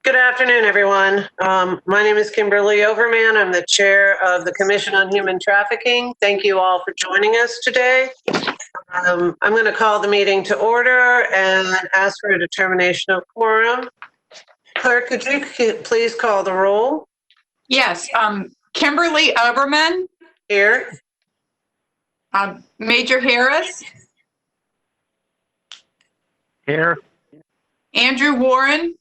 Good afternoon, everyone. My name is Kimberly Overman. I'm the chair of the Commission on Human Trafficking. Thank you all for joining us today. I'm going to call the meeting to order and ask for a determination of quorum. Clerk, could you please call the roll? Yes, Kimberly Overman. Here. Major Harris. Here. Andrew Warren.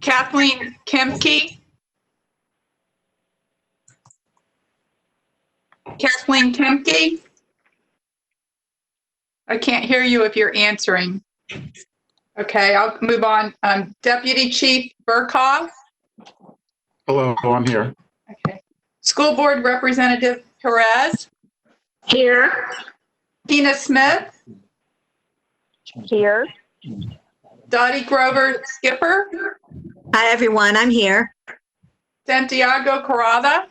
Kathleen Kemke. Kathleen Kemke. I can't hear you if you're answering. Okay, I'll move on. Deputy Chief Burkhoff. Hello, I'm here. Okay. School Board Representative Perez. Here. Tina Smith. Here. Dottie Grover Skipper. Hi, everyone. I'm here. Santiago Carrada.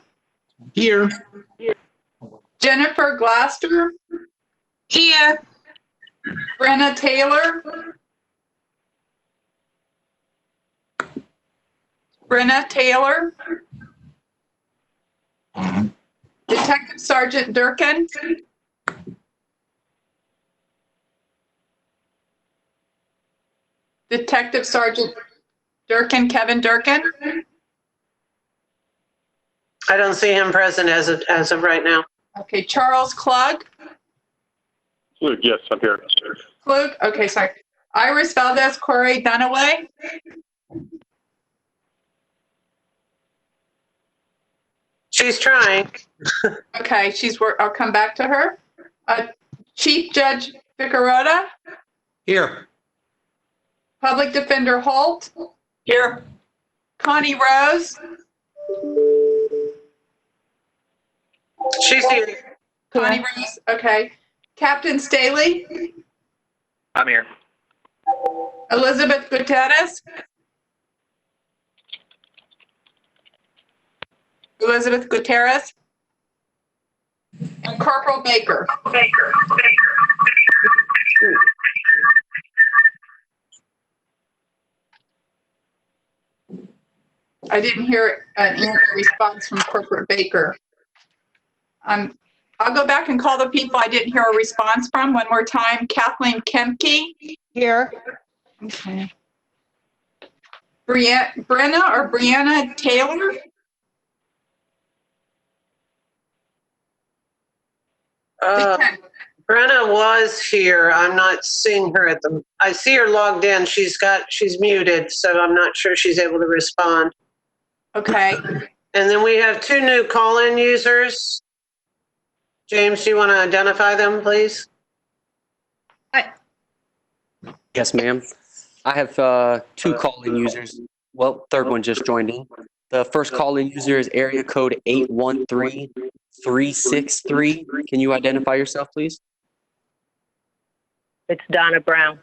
Here. Jennifer Glaster. Here. Brenna Taylor. Brenna Taylor. Detective Sergeant Durkin. Detective Sergeant Durkin, Kevin Durkin. I don't see him present as of right now. Okay, Charles Klug. Luke, yes, I'm here. Klug, okay, sorry. Iris Valdez Corey Dunaway. She's trying. Okay, I'll come back to her. Chief Judge Ficarota. Here. Public Defender Holt. Here. Connie Rose. She's here. Connie Rose, okay. Captain Staley. I'm here. Elizabeth Gutierrez. Elizabeth Gutierrez. And Corporal Baker. I didn't hear an response from Corporal Baker. I'll go back and call the people I didn't hear a response from one more time. Kathleen Kemke. Here. Okay. Brianna Taylor. Brenna was here. I'm not seeing her I see her logged in. She's muted, so I'm not sure she's able to respond. Okay. And then we have two new call-in users. James, do you want to identify them, please? Yes, ma'am. I have two call-in users. Well, third one just joined in. The first call-in user is area code 813363. Can you identify yourself, please? It's Donna Brown.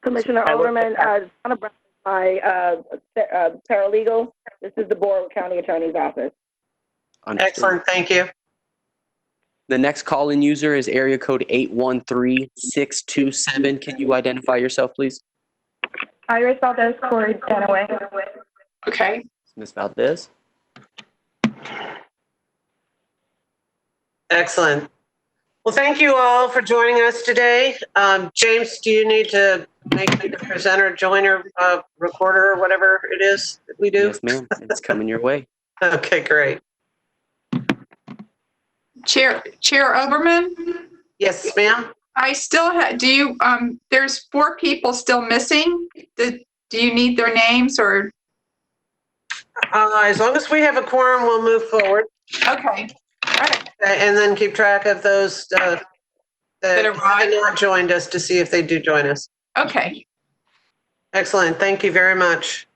Commissioner Overman, Donna Brown, my paralegal. This is the Borough County Attorney's Office. Understood. Excellent, thank you. The next call-in user is area code 813627. Can you identify yourself, please? Iris Valdez Corey Dunaway. Okay. Ms. Valdez. Excellent. Well, thank you all for joining us today. James, do you need to make me the presenter, joiner, recorder, or whatever it is that we do? Yes, ma'am. It's coming your way. Okay, great. Chair Overman. Yes, ma'am. I still there's 4 people still missing. Do you need their names or? As long as we have a quorum, we'll move forward. Okay. All right. And then keep track of those that have not joined us to see if they do join us. Okay. Excellent. Thank you very much.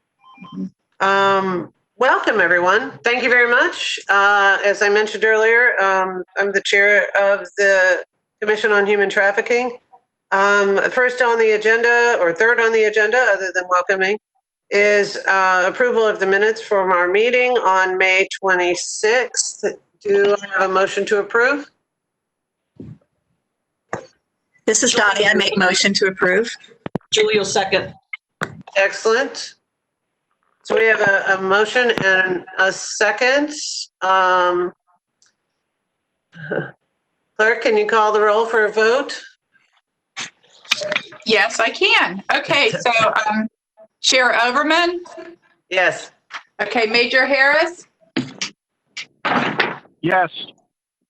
Welcome, everyone. Thank you very much. As I mentioned earlier, I'm the chair of the Commission on Human Trafficking. First on the agenda, or third on the agenda, other than welcoming, is approval of the minutes from our meeting on May 26th. Do I have a motion to approve? This is Dottie. I make motion to approve. Julie will second. Excellent. So we have a motion and a second. Clerk, can you call the roll for a vote? Yes, I can. Okay, so Chair Overman. Yes. Okay, Major Harris. Yes.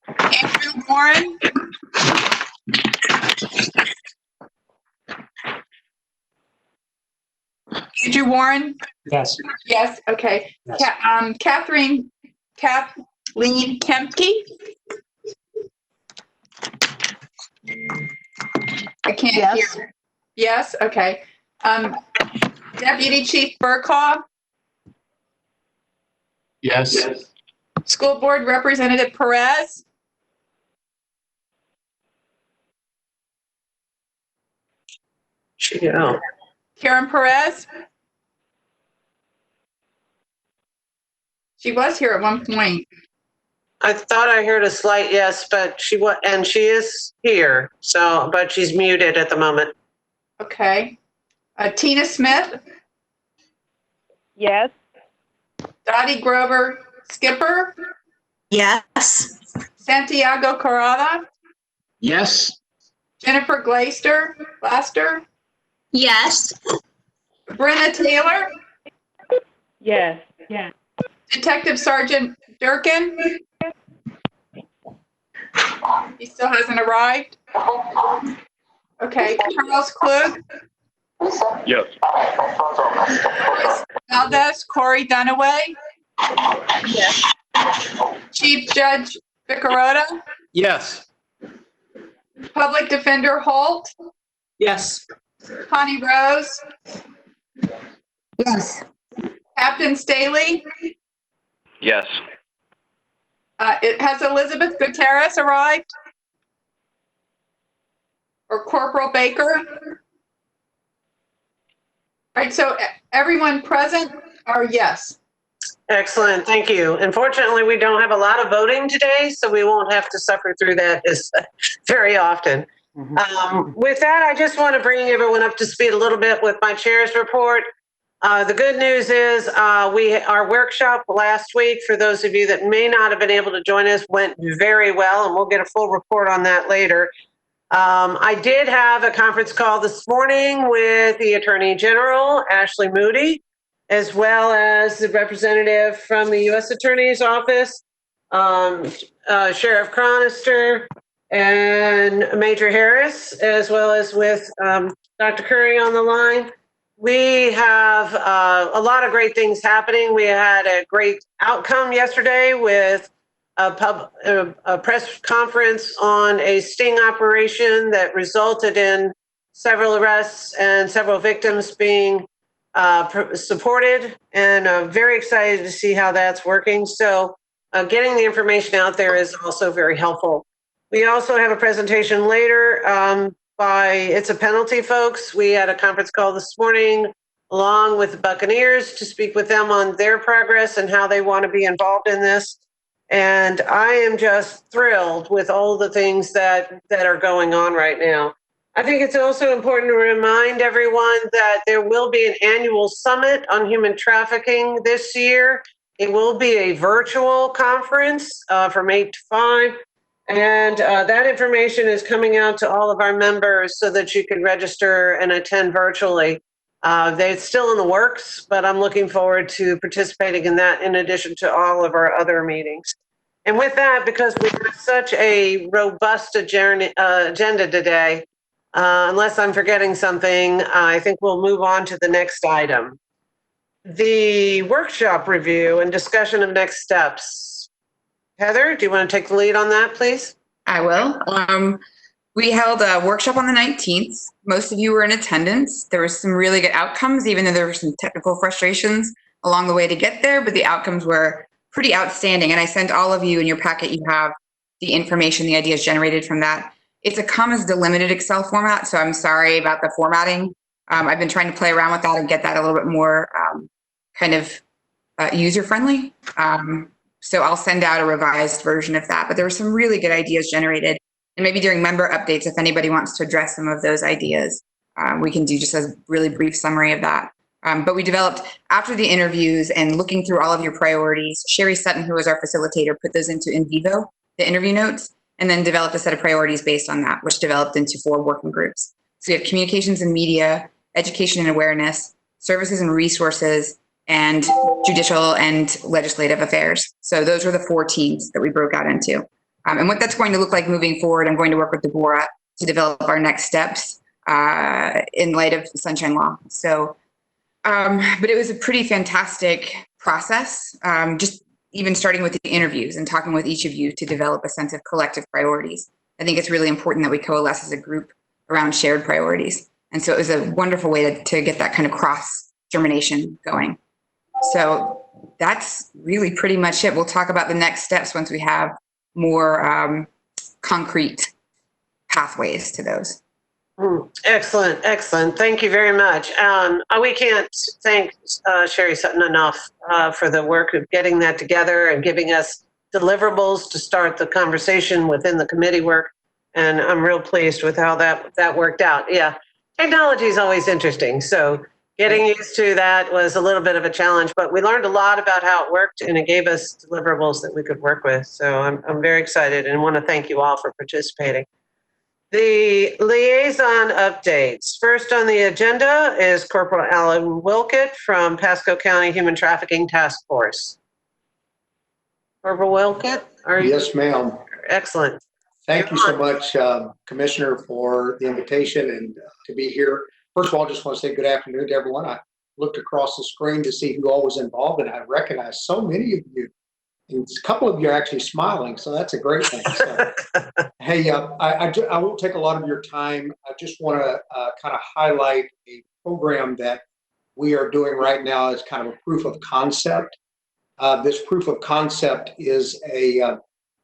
Andrew Warren. Andrew Warren. Yes. Yes. Okay. Yes. Kathleen Kempke. I can't Yes. hear. Yes. Okay. Deputy Chief Burkhoff. Yes. School Board Representative Perez. Yeah. Karen Perez. She was here at one point. I thought I heard a slight yes, but she is here. So, but she's muted at the moment. Okay. Tina Smith. Yes. Dottie Grover Skipper. Yes. Santiago Carrada. Yes. Jennifer Glaster. Yes. Brenna Taylor. Yes. Yes. Detective Sergeant Durkin. He still hasn't arrived. Okay. Charles Klug. Yes. Valdez Corey Dunaway. Yes. Chief Judge Ficarota. Yes. Public Defender Holt. Yes. Connie Rose. Yes. Captain Staley. Yes. Has Elizabeth Gutierrez arrived? Or Corporal Baker? All right, so everyone present are yes. Excellent. Thank you. Unfortunately, we don't have a lot of voting today, so we won't have to suffer through that very often. With that, I just want to bring everyone up to speed a little bit with my chair's report. The good news is our workshop last week, for those of you that may not have been able to join us, went very well, and we'll get a full report on that later. I did have a conference call this morning with the Attorney General, Ashley Moody, as well as the representative from the U.S. Attorney's Office, Sheriff Cronister, and Major Harris, as well as with Dr. Curry on the line. We have a lot of great things happening. We had a great outcome yesterday with a press conference on a sting operation that resulted in several arrests and several victims being supported, and very excited to see how that's working. So getting the information out there is also very helpful. We also have a presentation later by It's a Penalty folks. We had a conference call this morning along with the Buccaneers to speak with them on their progress and how they want to be involved in this. And I am just thrilled with all the things that are going on right now. I think it's also important to remind everyone that there will be an annual summit on human trafficking this year. It will be a virtual conference from 8 to 5. And that information is coming out to all of our members so that you can register and attend virtually. It's still in the works, but I'm looking forward to participating in that in addition to all of our other meetings. And with that, because we have such a robust agenda today, unless I'm forgetting something, I think we'll move on to the next item. The workshop review and discussion of next steps. Heather, do you want to take the lead on that, please? I will. We held a workshop on the 19th. Most of you were in attendance. There were some really good outcomes, even though there were some technical frustrations along the way to get there, but the outcomes were pretty outstanding. And I sent all of you in your packet, you have the information, the ideas generated from that. It's a commas delimited Excel format, so I'm sorry about the formatting. I've been trying to play around with that and get that a little bit more user-friendly. So I'll send out a revised version of that, but there were some really good ideas generated. And maybe during member updates, if anybody wants to address some of those ideas, We can do just a really brief summary of that. But we developed, after the interviews and looking through all of your priorities, Sherry Sutton, who was our facilitator, put those into in vivo, the interview notes, and then developed a set of priorities based on that, which developed into 4 working groups. So we have communications and media, education and awareness, services and resources, and judicial and legislative affairs. So those are the 4 teams that we broke out into. And what that's going to look like moving forward, I'm going to work with Deborah to develop our next steps in light of the Sunshine Law. So, but it was a pretty fantastic process, just even starting with the interviews and talking with each of you to develop a sense of collective priorities. I think it's really important that we coalesce as a group around shared priorities. And so it was a wonderful way to get that kind of cross-germination going. So that's really pretty much it. We'll talk about the next steps once we have more concrete pathways to those. Excellent, excellent. Thank you very much. We can't thank Sherry Sutton enough for the work of getting that together and giving us deliverables to start the conversation within the committee work. And I'm real pleased with how that worked out. Yeah, technology is always interesting. So getting used to that was a little bit of a challenge, but we learned a lot about how it worked and it gave us deliverables that we could work with. So I'm very excited and want to thank you all for participating. The liaison updates. First on the agenda is Corporal Alan Wilkett from Pasco County Human Trafficking Task Force. Corporal Wilkett, are you? Yes, ma'am. Excellent. Thank you so much, Commissioner, for the invitation and to be here. First of all, I just want to say good afternoon to everyone. I looked across the screen to see who all was involved, and I recognized so many of you. And a couple of you are actually smiling, so that's a great thing. So, hey, I won't take a lot of your time. I just want to kind of highlight a program that we are doing right now as kind of a proof of concept. This proof of concept is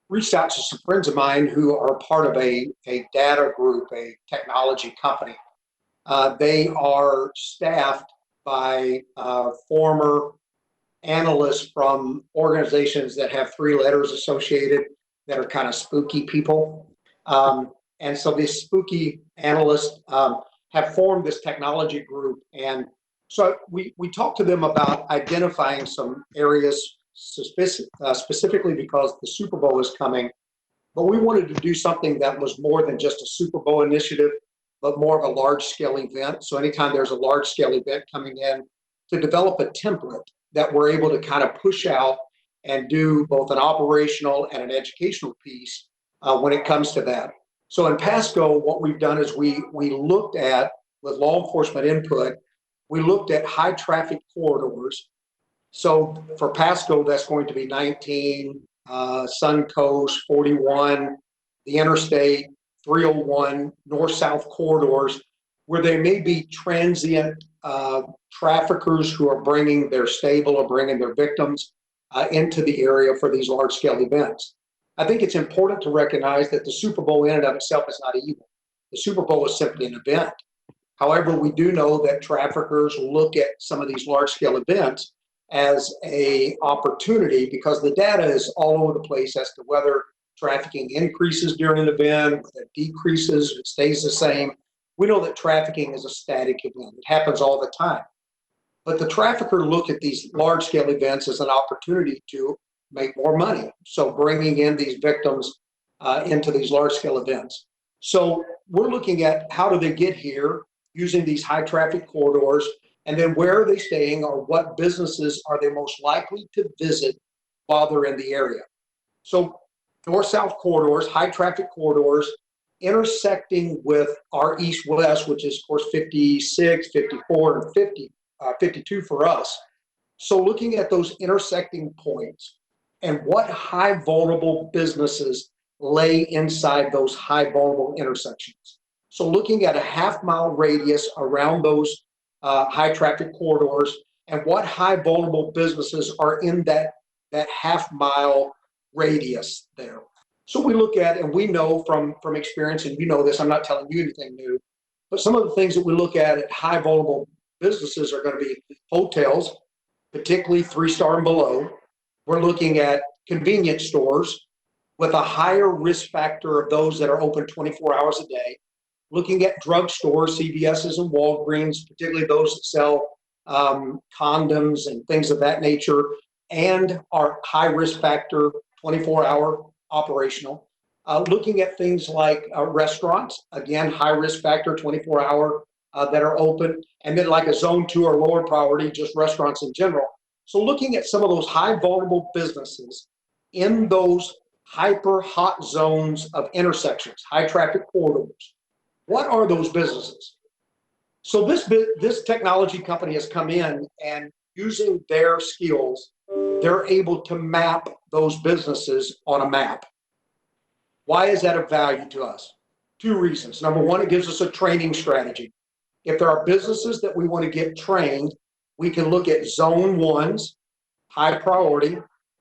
reached out to some friends of mine who are part of a data group, a technology company. They are staffed by former analysts from organizations that have 3 letters associated that are kind of spooky people. And so these spooky analysts have formed this technology group. And so we talked to them about identifying some areas specifically because the Super Bowl is coming. But we wanted to do something that was more than just a Super Bowl initiative, but more of a large-scale event. So anytime there's a large-scale event coming in, to develop a template that we're able to kind of push out and do both an operational and an educational piece when it comes to that. So in Pasco, what we've done is we looked at, with law enforcement input, we looked at high traffic corridors. So for Pasco, that's going to be 19, Suncoast, 41, the Interstate, 301, north-south corridors, where there may be transient traffickers who are bringing their stable or bringing their victims into the area for these large-scale events. I think it's important to recognize that the Super Bowl in and of itself is not evil. The Super Bowl is simply an event. However, we do know that traffickers look at some of these large-scale events as an opportunity because the data is all over the place as to whether trafficking increases during an event, whether it decreases, it stays the same. We know that trafficking is a static event. It happens all the time. But the trafficker look at these large-scale events as an opportunity to make more money. So bringing in these victims into these large-scale events. So we're looking at how do they get here using these high-traffic corridors, and then where are they staying or what businesses are they most likely to visit while they're in the area. So north-south corridors, high-traffic corridors, intersecting with our east-west, which is, of course, 56, 54, and 52 for us. So looking at those intersecting points and what high vulnerable businesses lay inside those high vulnerable intersections. So looking at a half-mile radius around those high-traffic corridors and what high vulnerable businesses are in that half-mile radius there. So we look at, and we know from experience, and you know this, I'm not telling you anything new, but some of the things that we look at high vulnerable businesses are going to be hotels, particularly 3-star and below. We're looking at convenience stores with a higher risk factor of those that are open 24 hours a day. looking at drugstores, CVS's and Walgreens, particularly those that sell condoms and things of that nature, and our high risk factor 24-hour operational. Looking at things like restaurants, again, high risk factor 24-hour that are open, and then like a zone 2 or lower priority, just restaurants in general. So looking at some of those high vulnerable businesses in those hyper hot zones of intersections, high traffic corridors. What are those businesses? So this technology company has come in, and using their skills, they're able to map those businesses on a map. Why is that of value to us? 2 reasons. Number one, it gives us a training strategy. If there are businesses that we want to get trained, we can look at zone 1s, high priority,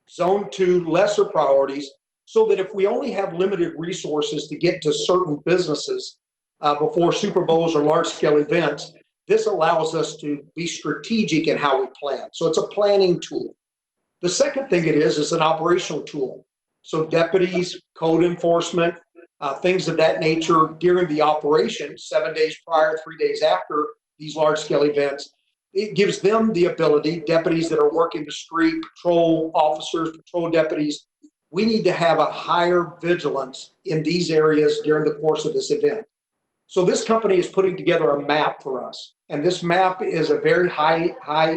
zone 2, lesser priorities, so that if we only have limited resources to get to certain businesses before Super Bowls or large-scale events, this allows us to be strategic in how we plan. So it's a planning tool. The second thing it is an operational tool. So deputies, code enforcement, things of that nature during the operation, 7 days prior, 3 days after these large-scale events, it gives them the ability, deputies that are working the street, patrol officers, patrol deputies, we need to have a higher vigilance in these areas during the course of this event. So this company is putting together a map for us. And this map is a very high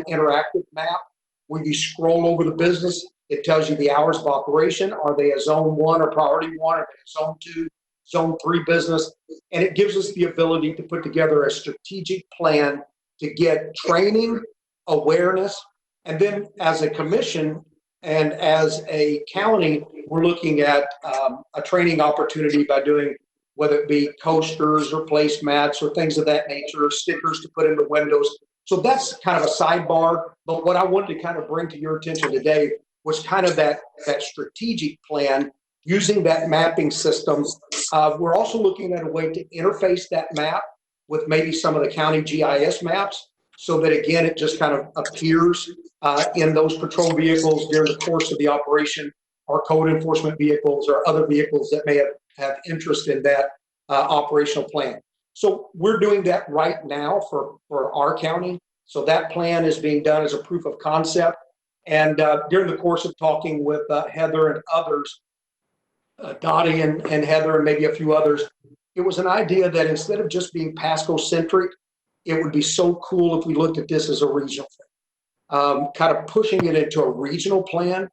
interactive map. When you scroll over the business, it tells you the hours of operation. Are they a zone 1 or priority 1? Are they a zone 2, zone 3 business? And it gives us the ability to put together a strategic plan to get training, awareness, and then as a commission and as a county, we're looking at a training opportunity by doing, whether it be coasters or placemats or things of that nature, stickers to put in the windows. So that's kind of a sidebar. But what I wanted to kind of bring to your attention today was kind of that strategic plan using that mapping system. We're also looking at a way to interface that map with maybe some of the county GIS maps, so that again, it just kind of appears in those patrol vehicles during the course of the operation, or code enforcement vehicles or other vehicles that may have interest in that operational plan. So we're doing that right now for our county. So that plan is being done as a proof of concept. And during the course of talking with Heather and others, Dottie and Heather and maybe a few others, it was an idea that instead of just being Pasco-centric, it would be so cool if we looked at this as a regional thing. Kind of pushing it into a regional plan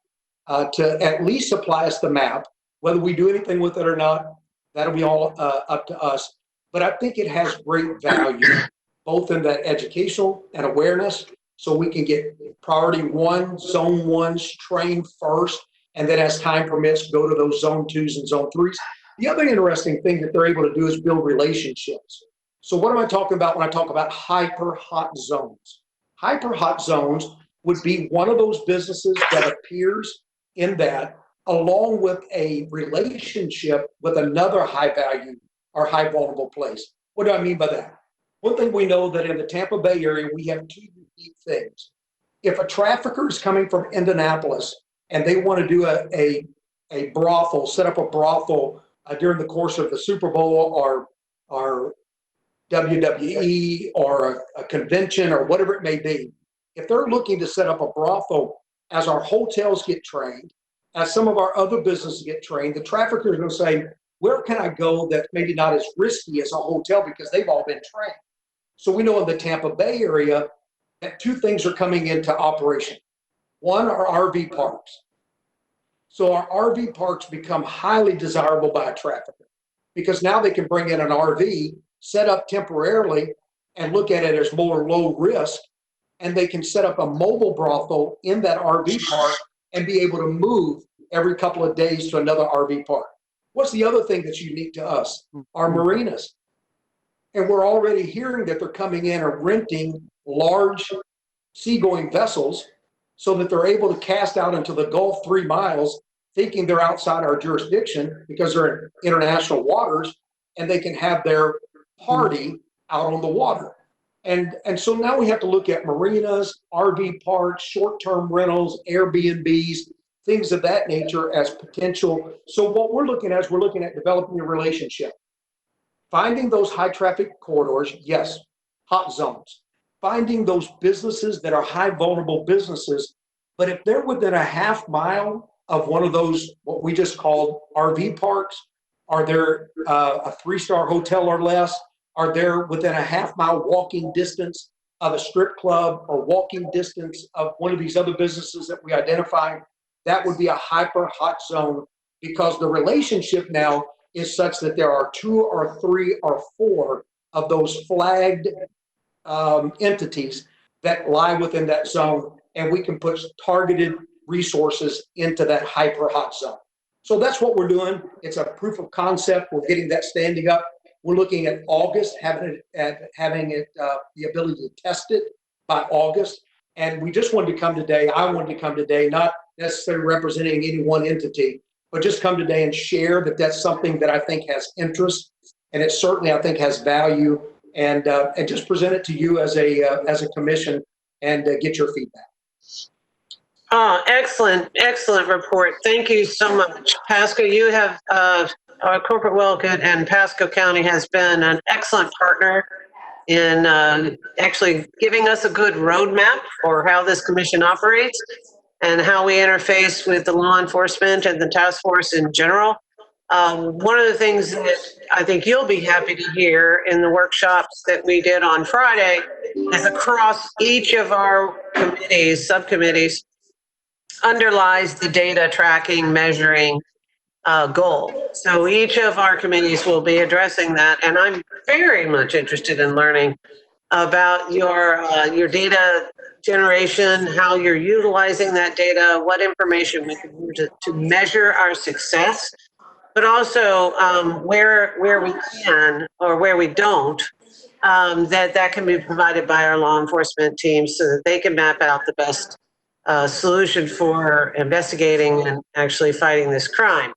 to at least supply us the map. Whether we do anything with it or not, that'll be all up to us. But I think it has great value, both in that educational and awareness, so we can get priority 1, zone 1s trained first, and then as time permits, go to those zone 2s and zone 3s. The other interesting thing that they're able to do is build relationships. So what am I talking about when I talk about hyper hot zones? Hyper hot zones would be one of those businesses that appears in that, along with a relationship with another high value or high vulnerable place. What do I mean by that? One thing we know that in the Tampa Bay area, we have 2 unique things. If a trafficker is coming from Indianapolis and they want to do a brothel, set up a brothel during the course of the Super Bowl or WWE or a convention or whatever it may be, if they're looking to set up a brothel, as our hotels get trained, as some of our other businesses get trained, the trafficker is going to say, where can I go that's maybe not as risky as a hotel, because they've all been trained. So we know in the Tampa Bay area that 2 things are coming into operation. One are RV parks. So our RV parks become highly desirable by a trafficker, because now they can bring in an RV, set up temporarily, and look at it as more low risk, and they can set up a mobile brothel in that RV park and be able to move every couple of days to another RV park. What's the other thing that's unique to us? Our marinas. And we're already hearing that they're coming in and renting large seagoing vessels so that they're able to cast out into the Gulf 3 miles, thinking they're outside our jurisdiction because they're in international waters, and they can have their party out on the water. And so now we have to look at marinas, RV parks, short-term rentals, Airbnbs, things of that nature as potential. So what we're looking at is we're looking at developing a relationship. finding those high traffic corridors, yes, hot zones, finding those businesses that are high vulnerable businesses. But if they're within a half mile of one of those, what we just called RV parks, are there a 3-star hotel or less? Are there within a half mile walking distance of a strip club or walking distance of one of these other businesses that we identify? That would be a hyper hot zone, because the relationship now is such that there are 2 or 3 or 4 of those flagged entities that lie within that zone, and we can put targeted resources into that hyper hot zone. So that's what we're doing. It's a proof of concept. We're getting that standing up. We're looking at August, having the ability to test it by August. And we just wanted to come today. I wanted to come today, not necessarily representing any one entity, but just come today and share that that's something that I think has interest, and it certainly, I think, has value, and just present it to you as a commission and get your feedback. Oh, excellent report. Thank you so much. Pasco, you have, our Corporate Wilkett and Pasco County has been an excellent partner in actually giving us a good roadmap for how this commission operates and how we interface with the law enforcement and the task force in general. One of the things that I think you'll be happy to hear in the workshops that we did on Friday is across each of our committees, subcommittees, underlies the data tracking, measuring goal. So each of our committees will be addressing that, and I'm very much interested in learning about your data generation, how you're utilizing that data, what information we can use to measure our success, but also where we can or where we don't, that can be provided by our law enforcement teams so that they can map out the best solution for investigating and actually fighting this crime.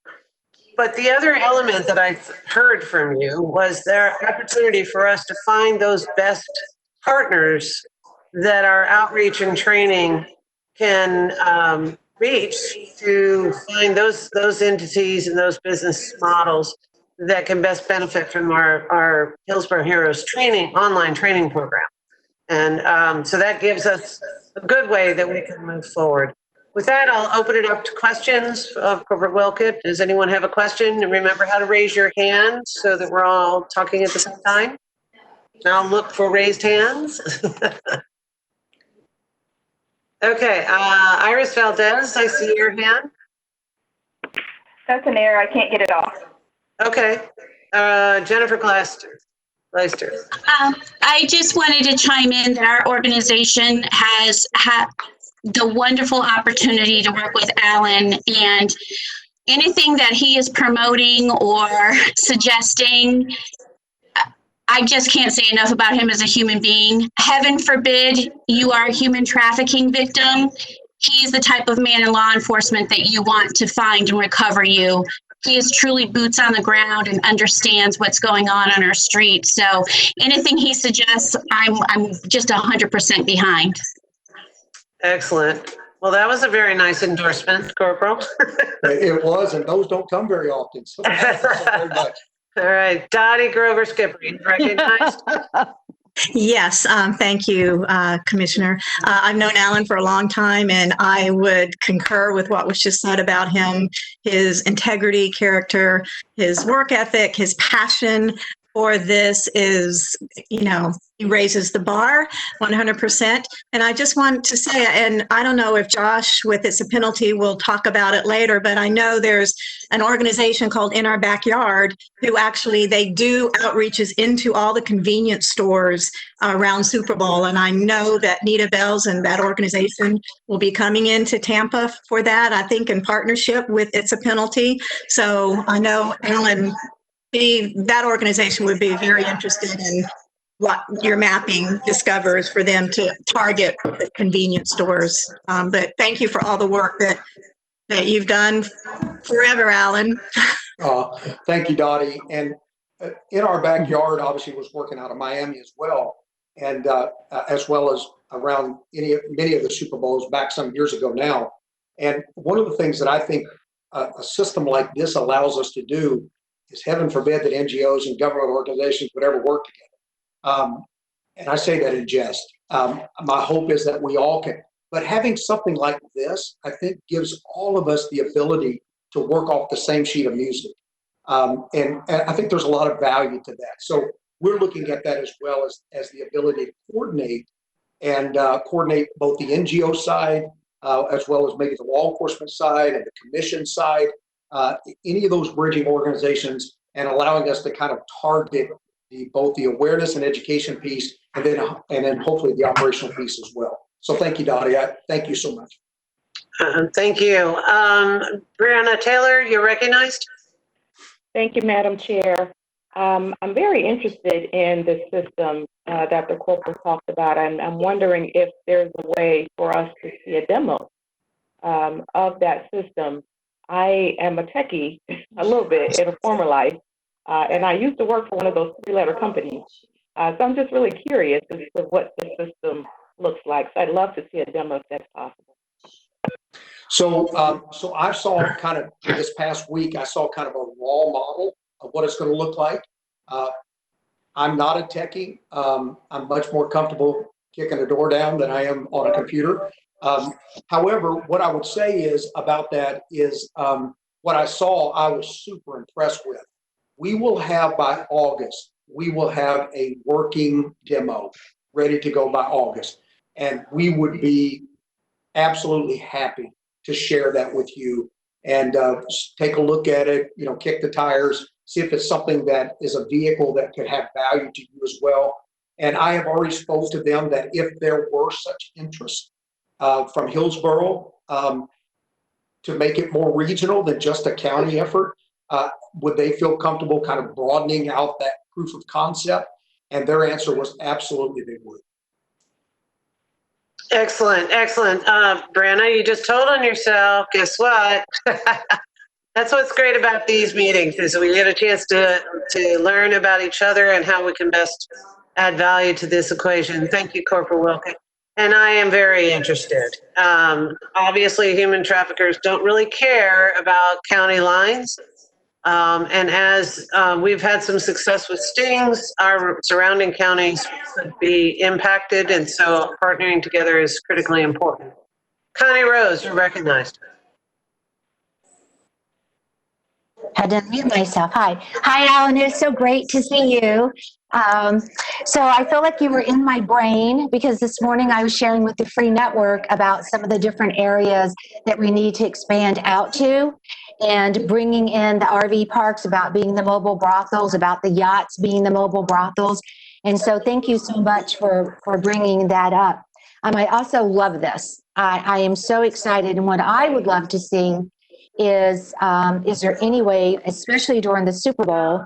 But the other element that I heard from you was their opportunity for us to find those best partners that our outreach and training can reach, to find those entities and those business models that can best benefit from our Hillsborough Heroes training, online training program. And so that gives us a good way that we can move forward. With that, I'll open it up to questions of Corporal Wilkett. Does anyone have a question? And remember how to raise your hand so that we're all talking at the same time. I'll look for raised hands. Okay, Iris Valdez, I see your hand. That's an error. I can't get it off. Okay, Jennifer Gleister. I just wanted to chime in that our organization has had the wonderful opportunity to work with Alan, and anything that he is promoting or suggesting, I just can't say enough about him as a human being. Heaven forbid you are a human trafficking victim. He's the type of man in law enforcement that you want to find and recover you. He is truly boots on the ground and understands what's going on our street. So anything he suggests, I'm just 100% behind. Excellent. Well, that was a very nice endorsement, Corporal. It was, and those don't come very often. So thank you very much. All right, Dottie Grover Skipper, recognized. Yes, thank you, Commissioner. I've known Alan for a long time, and I would concur with what was just said about him, his integrity, character, his work ethic, his passion for this is, he raises the bar 100%. And I just want to say, and I don't know if Josh with It's a Penalty will talk about it later, but I know there's an organization called In Our Backyard who actually, they do outreaches into all the convenience stores around Super Bowl. And I know that Nita Bells and that organization will be coming into Tampa for that, I think in partnership with It's a Penalty. So I know Alan, that organization would be very interested in what your mapping discovers for them to target convenience stores. But thank you for all the work that you've done forever, Alan. Thank you, Dottie. And In Our Backyard obviously was working out of Miami as well, and as well as around many of the Super Bowls back some years ago now. And one of the things that I think a system like this allows us to do is heaven forbid that NGOs and government organizations would ever work together. And I say that in jest. My hope is that we all can. But having something like this, I think, gives all of us the ability to work off the same sheet of music. And I think there's a lot of value to that. So we're looking at that as well as the ability to coordinate both the NGO side as well as maybe the law enforcement side and the commission side, any of those bridging organizations, and allowing us to kind of target both the awareness and education piece and then hopefully the operational piece as well. So thank you, Dottie. Thank you so much. Thank you. Brianna Taylor, you're recognized. Thank you, Madam Chair. I'm very interested in the system that the corporal talked about. I'm wondering if there's a way for us to see a demo of that system. I am a techie a little bit in a former life, and I used to work for one of those three-letter companies. So I'm just really curious as to what the system looks like. So I'd love to see a demo if that's possible. So I saw kind of this past week, I saw kind of a raw model of what it's going to look like. I'm not a techie. I'm much more comfortable kicking a door down than I am on a computer. However, what I would say is about that is what I saw, I was super impressed with. We will have by August, we will have a working demo ready to go by August. And we would be absolutely happy to share that with you and take a look at it, kick the tires, see if it's something that is a vehicle that could have value to you as well. And I have already spoke to them that if there were such interest from Hillsborough to make it more regional than just a county effort, would they feel comfortable kind of broadening out that proof of concept? And their answer was absolutely they would. Excellent, excellent. Brianna, you just told on yourself. Guess what? That's what's great about these meetings is we get a chance to learn about each other and how we can best add value to this equation. Thank you, Corporal Wilkett. And I am very interested. Obviously, human traffickers don't really care about county lines. And as we've had some success with stings, our surrounding counties could be impacted. And so partnering together is critically important. Connie Rose, you're recognized. Had to mute myself. Hi, Alan. It's so great to see you. So I feel like you were in my brain because this morning I was sharing with the Free Network about some of the different areas that we need to expand out to, and bringing in the RV parks, about being the mobile brothels, about the yachts being the mobile brothels. And so thank you so much for bringing that up. I also love this. I am so excited. And what I would love to see is there any way, especially during the Super Bowl,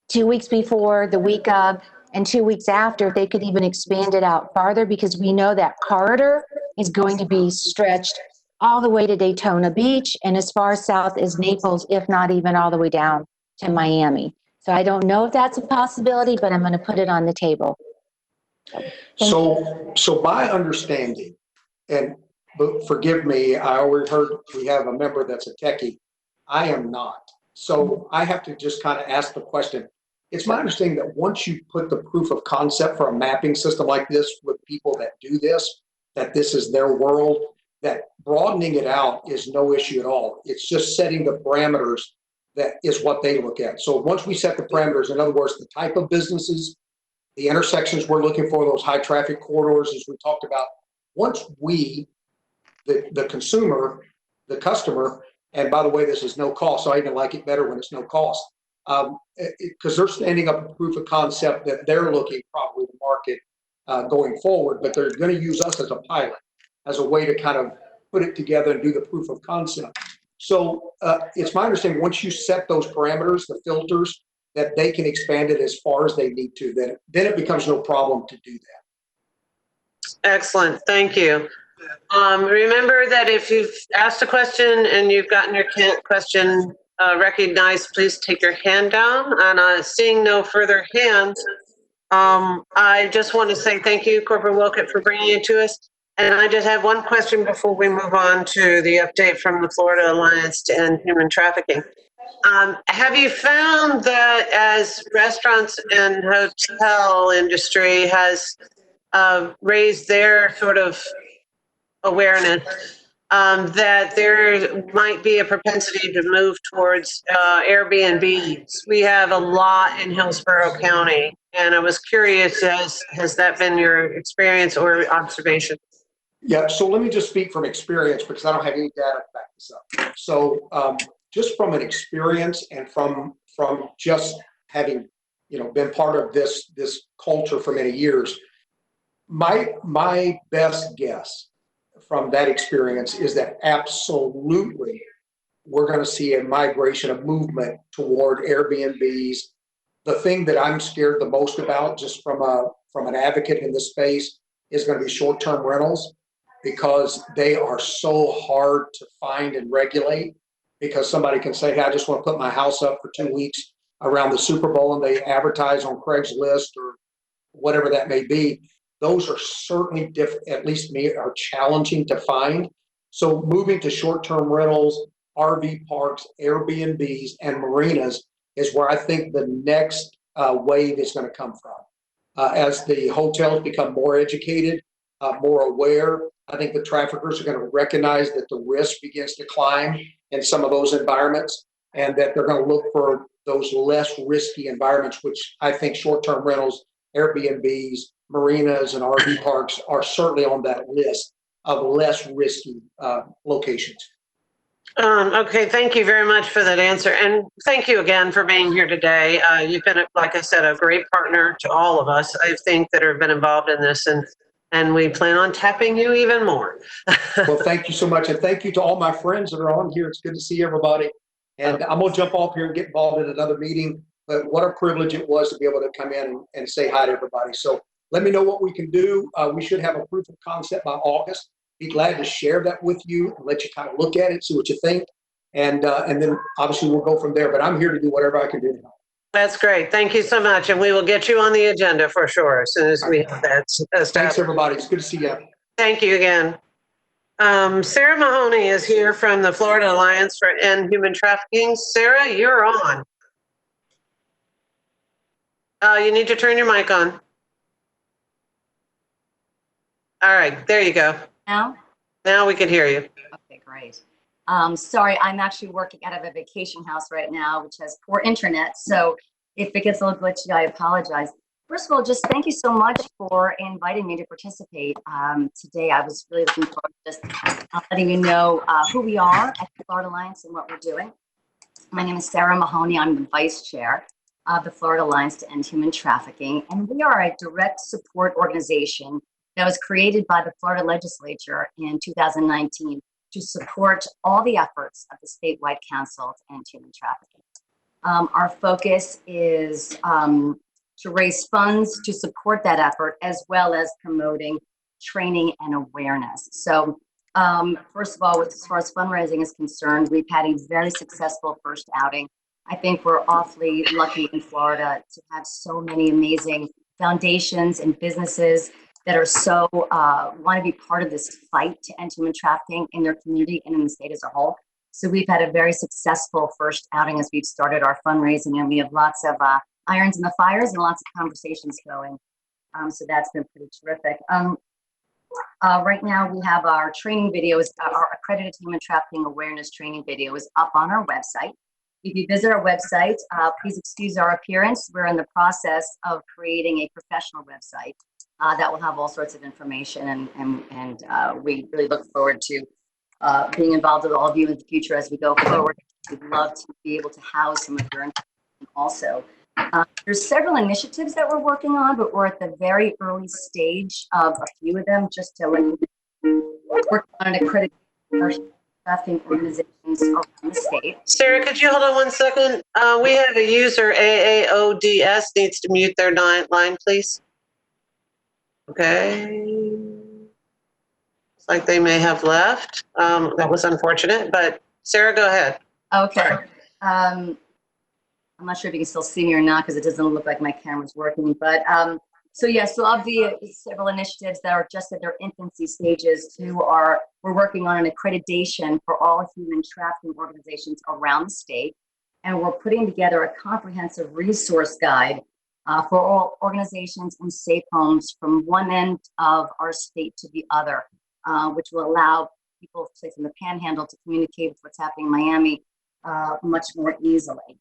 2 weeks before, the week of, and 2 weeks after, if they could even expand it out farther, because we know that corridor is going to be stretched all the way to Daytona Beach and as far south as Naples, if not even all the way down to Miami. So I don't know if that's a possibility, but I'm going to put it on the table. So my understanding, and forgive me, I already heard we have a member that's a techie. I am not. So I have to just kind of ask the question. It's my understanding that once you put the proof of concept for a mapping system like this with people that do this, that this is their world, that broadening it out is no issue at all. It's just setting the parameters that is what they look at. So once we set the parameters, in other words, the type of businesses, the intersections we're looking for, those high traffic corridors, as we talked about, once we, the consumer, the customer, and by the way, this is no cost, so I even like it better when it's no cost, because they're standing up a proof of concept that they're looking probably to market going forward, but they're going to use us as a pilot, as a way to kind of put it together and do the proof of concept. So it's my understanding once you set those parameters, the filters, that they can expand it as far as they need to, then it becomes no problem to do that. Excellent, thank you. Remember that if you've asked a question and you've gotten your question recognized, please take your hand down. And seeing no further hands, I just want to say thank you, Corporal Wilkett, for bringing it to us. And I just have one question before we move on to the update from the Florida Alliance to End Human Trafficking. Have you found that as restaurants and hotel industry has raised their sort of awareness, that there might be a propensity to move towards Airbnbs? We have a lot in Hillsborough County, and I was curious, has that been your experience or observation? Yeah, so let me just speak from experience because I don't have any data to back this up. So just from an experience and from just having, been part of this culture for many years, my best guess from that experience is that absolutely we're going to see a migration, a movement toward Airbnbs. The thing that I'm scared the most about, just from an advocate in this space, is going to be short-term rentals, because they are so hard to find and regulate. Because somebody can say, hey, I just want to put my house up for 2 weeks around the Super Bowl, and they advertise on Craigslist or whatever that may be. Those are certainly, at least me, are challenging to find. So moving to short-term rentals, RV parks, Airbnbs, and marinas is where I think the next wave is going to come from. As the hotels become more educated, more aware, I think the traffickers are going to recognize that the risk begins to climb in some of those environments, and that they're going to look for those less risky environments, which I think short-term rentals, Airbnbs, marinas, and RV parks are certainly on that list of less risky locations. Okay, thank you very much for that answer. And thank you again for being here today. You've been, like I said, a great partner to all of us, I think, that have been involved in this. And we plan on tapping you even more. Well, thank you so much. And thank you to all my friends that are on here. It's good to see everybody. And I'm going to jump off here and get involved in another meeting. But what a privilege it was to be able to come in and say hi to everybody. So let me know what we can do. We should have a proof of concept by August. Be glad to share that with you and let you kind of look at it, see what you think. And then obviously we'll go from there. But I'm here to do whatever I can do to help. That's great. Thank you so much. And we will get you on the agenda for sure as soon as we have that established. Thanks, everybody. It's good to see you. Thank you again. Sara Mahoney is here from the Florida Alliance for End Human Trafficking. Sara, you're on. You need to turn your mic on. All right, there you go. Now? Now we can hear you. Okay, great. Sorry, I'm actually working out of a vacation house right now, which has poor internet. So if it gets a little glitchy, I apologize. First of all, just thank you so much for inviting me to participate. Today, I was really looking forward to just letting you know who we are at the Florida Alliance and what we're doing. My name is Sara Mahoney. I'm the vice chair of the Florida Alliance to End Human Trafficking. And we are a direct support organization that was created by the Florida legislature in 2019 to support all the efforts of the statewide council to end human trafficking. Our focus is to raise funds to support that effort, as well as promoting training and awareness. So first of all, as far as fundraising is concerned, we've had a very successful first outing. I think we're awfully lucky in Florida to have so many amazing foundations and businesses that are so want to be part of this fight to end human trafficking in their community and in the state as a whole. So we've had a very successful first outing as we've started our fundraising, and we have lots of irons in the fires and lots of conversations going. So that's been pretty terrific. Right now we have our training videos, our accredited human trafficking awareness training video is up on our website. If you visit our website, please excuse our appearance. We're in the process of creating a professional website that will have all sorts of information, and we really look forward to being involved with all of you in the future as we go forward. We'd love to be able to house some of your information also. There's several initiatives that we're working on, but we're at the very early stage of a few of them, just to let you know. Working on an accredited trafficking organizations around the state. Sara, could you hold on 1 second? We have a user, AAODS, needs to mute their line, please. Okay. It's like they may have left. That was unfortunate, but Sara, go ahead. Okay. I'm not sure if you can still see me or not because it doesn't look like my camera's working. But so of the several initiatives that are just at their infancy stages, we're working on an accreditation for all human trafficking organizations around the state. and we're putting together a comprehensive resource guide for all organizations and safe homes from one end of our state to the other, which will allow people, say, from the Panhandle to communicate with what's happening in Miami much more easily.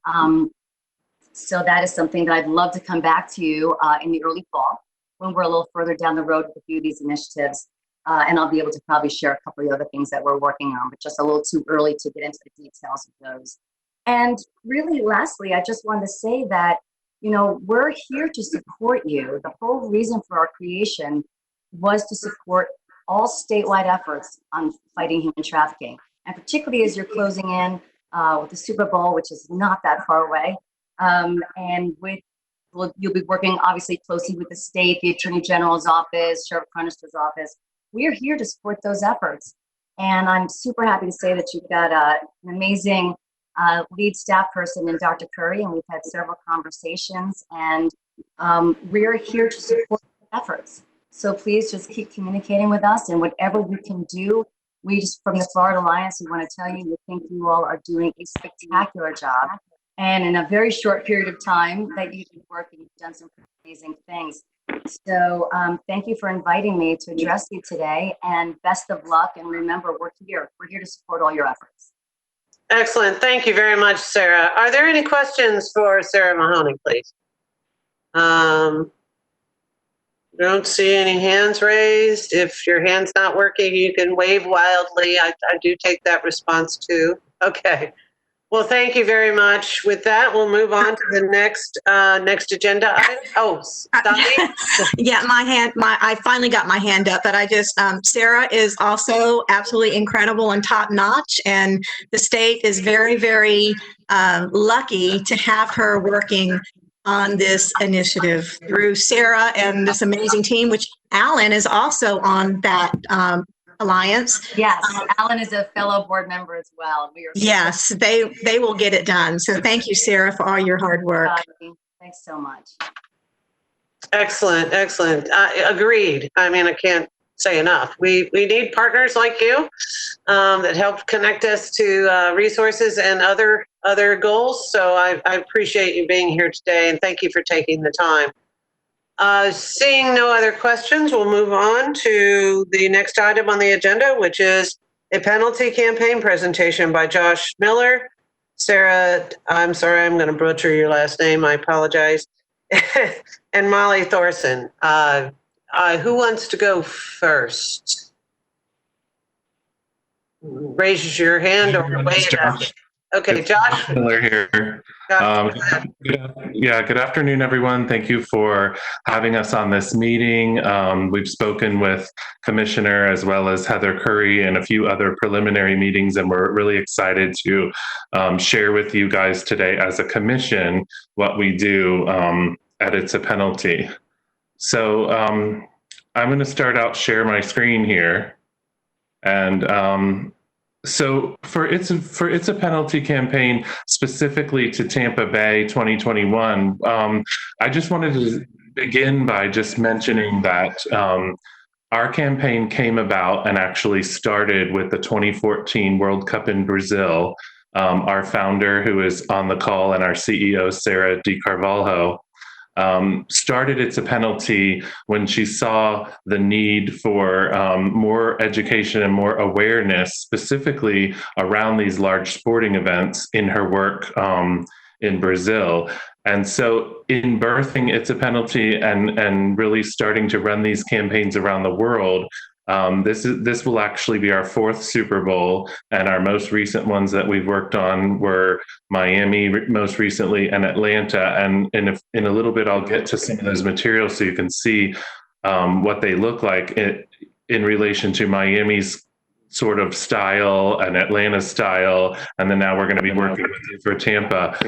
So that is something that I'd love to come back to you in the early fall when we're a little further down the road with a few of these initiatives. And I'll be able to probably share a couple of the other things that we're working on, but just a little too early to get into the details of those. And really, lastly, I just wanted to say that, you know, we're here to support you. The whole reason for our creation was to support all statewide efforts on fighting human trafficking. And particularly as you're closing in with the Super Bowl, which is not that far away. And you'll be working obviously closely with the state, the Attorney General's office, Sheriff Cronister's office. We are here to support those efforts. And I'm super happy to say that you've got an amazing lead staff person in Dr. Curry, and we've had several conversations, and we're here to support efforts. So please just keep communicating with us, and whatever we can do, we just, from the Florida Alliance, we want to tell you, we think you all are doing a spectacular job. And in a very short period of time that you've been working, you've done some amazing things. So thank you for inviting me to address you today, and best of luck. And remember, we're here. We're here to support all your efforts. Excellent. Thank you very much, Sara. Are there any questions for Sara Mahoney, please? Don't see any hands raised. If your hand's not working, you can wave wildly. I do take that response too. Okay. Well, thank you very much. With that, we'll move on to the next agenda item. Oh, Dottie? Yeah, I finally got my hand up, but I just, Sara is also absolutely incredible and top notch. And the state is very, very lucky to have her working on this initiative through Sara and this amazing team, which Alan is also on that alliance. Yes, Alan is a fellow board member as well. Yes, they will get it done. So thank you, Sara, for all your hard work. Thanks so much. Excellent, excellent. Agreed. I mean, I can't say enough. We need partners like you that help connect us to resources and other goals. So I appreciate you being here today, and thank you for taking the time. Seeing no other questions, we'll move on to the next item on the agenda, which is a penalty campaign presentation by Josh Miller. Sara, I'm sorry, I'm going to butcher your last name. I apologize. And Mollie Thorsen. Who wants to go first? Raise your hand or wave it up. Okay, Josh. Miller here. Good afternoon, everyone. Thank you for having us on this meeting. We've spoken with Commissioner as well as Heather Curry and a few other preliminary meetings, and we're really excited to share with you guys today as a commission what we do at It's a Penalty. So I'm going to start out, share my screen here. And so for It's a Penalty campaign, specifically to Tampa Bay 2021, I just wanted to begin by just mentioning that our campaign came about and actually started with the 2014 World Cup in Brazil. Our founder, who is on the call, and our CEO, Sara DeCervalho, started It's a Penalty when she saw the need for more education and more awareness, specifically around these large sporting events, in her work in Brazil. And so in birthing It's a Penalty and really starting to run these campaigns around the world, this will actually be our fourth Super Bowl, and our most recent ones that we've worked on were Miami most recently and Atlanta. And in a little bit, I'll get to some of those materials so you can see what they look like in relation to Miami's sort of style and Atlanta's style, and then now we're going to be working with you for Tampa.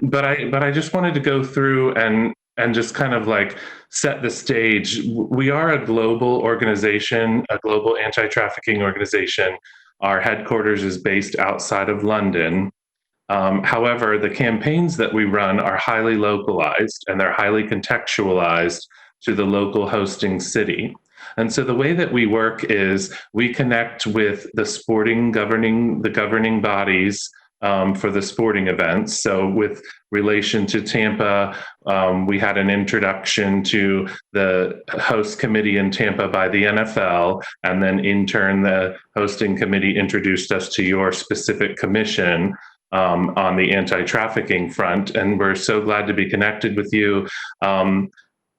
But I just wanted to go through and just kind of like set the stage. We are a global organization, a global anti-trafficking organization. Our headquarters is based outside of London. However, the campaigns that we run are highly localized, and they're highly contextualized to the local hosting city. And so the way that we work is we connect with the governing bodies for the sporting events. So with relation to Tampa, we had an introduction to the host committee in Tampa by the NFL, and then in turn, the hosting committee introduced us to your specific commission on the anti-trafficking front. And we're so glad to be connected with you.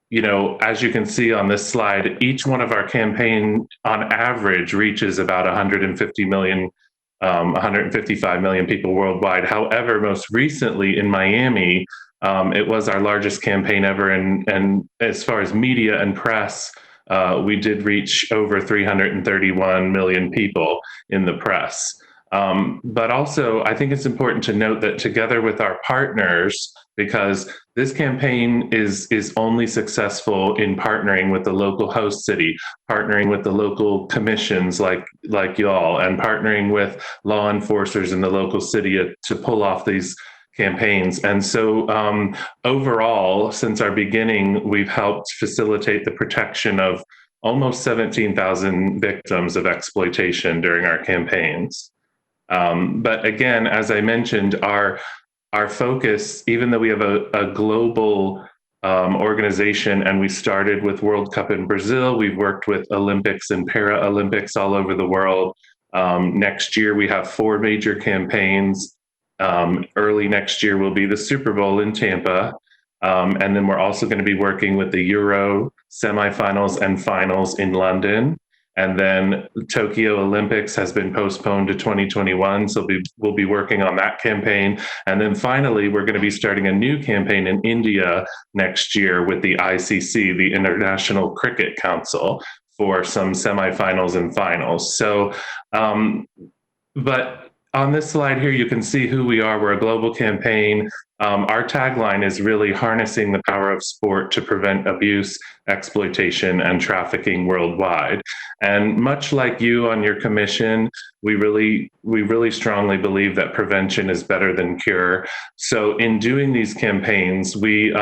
You know, as you can see on this slide, each one of our campaign on average reaches about 155 million people worldwide. However, most recently in Miami, it was our largest campaign ever. And as far as media and press, we did reach over 331 million people in the press. But also, I think it's important to note that together with our partners, because this campaign is only successful in partnering with the local host city, partnering with the local commissions like y'all, and partnering with law enforcers in the local city to pull off these campaigns. And so overall, since our beginning, we've helped facilitate the protection of almost 17,000 victims of exploitation during our campaigns. But again, as I mentioned, our focus, even though we have a global organization and we started with World Cup in Brazil, we've worked with Olympics and Paralympics all over the world. Next year, we have 4 major campaigns. Early next year will be the Super Bowl in Tampa. And then we're also going to be working with the Euro semifinals and finals in London. And then Tokyo Olympics has been postponed to 2021. So we'll be working on that campaign. And then finally, we're going to be starting a new campaign in India next year with the ICC, the International Cricket Council, for some semifinals and finals. So, but on this slide here, you can see who we are. We're a global campaign. Our tagline is really harnessing the power of sport to prevent abuse, exploitation, and trafficking worldwide. And much like you on your commission, we really strongly believe that prevention is better than cure. So in doing these campaigns, we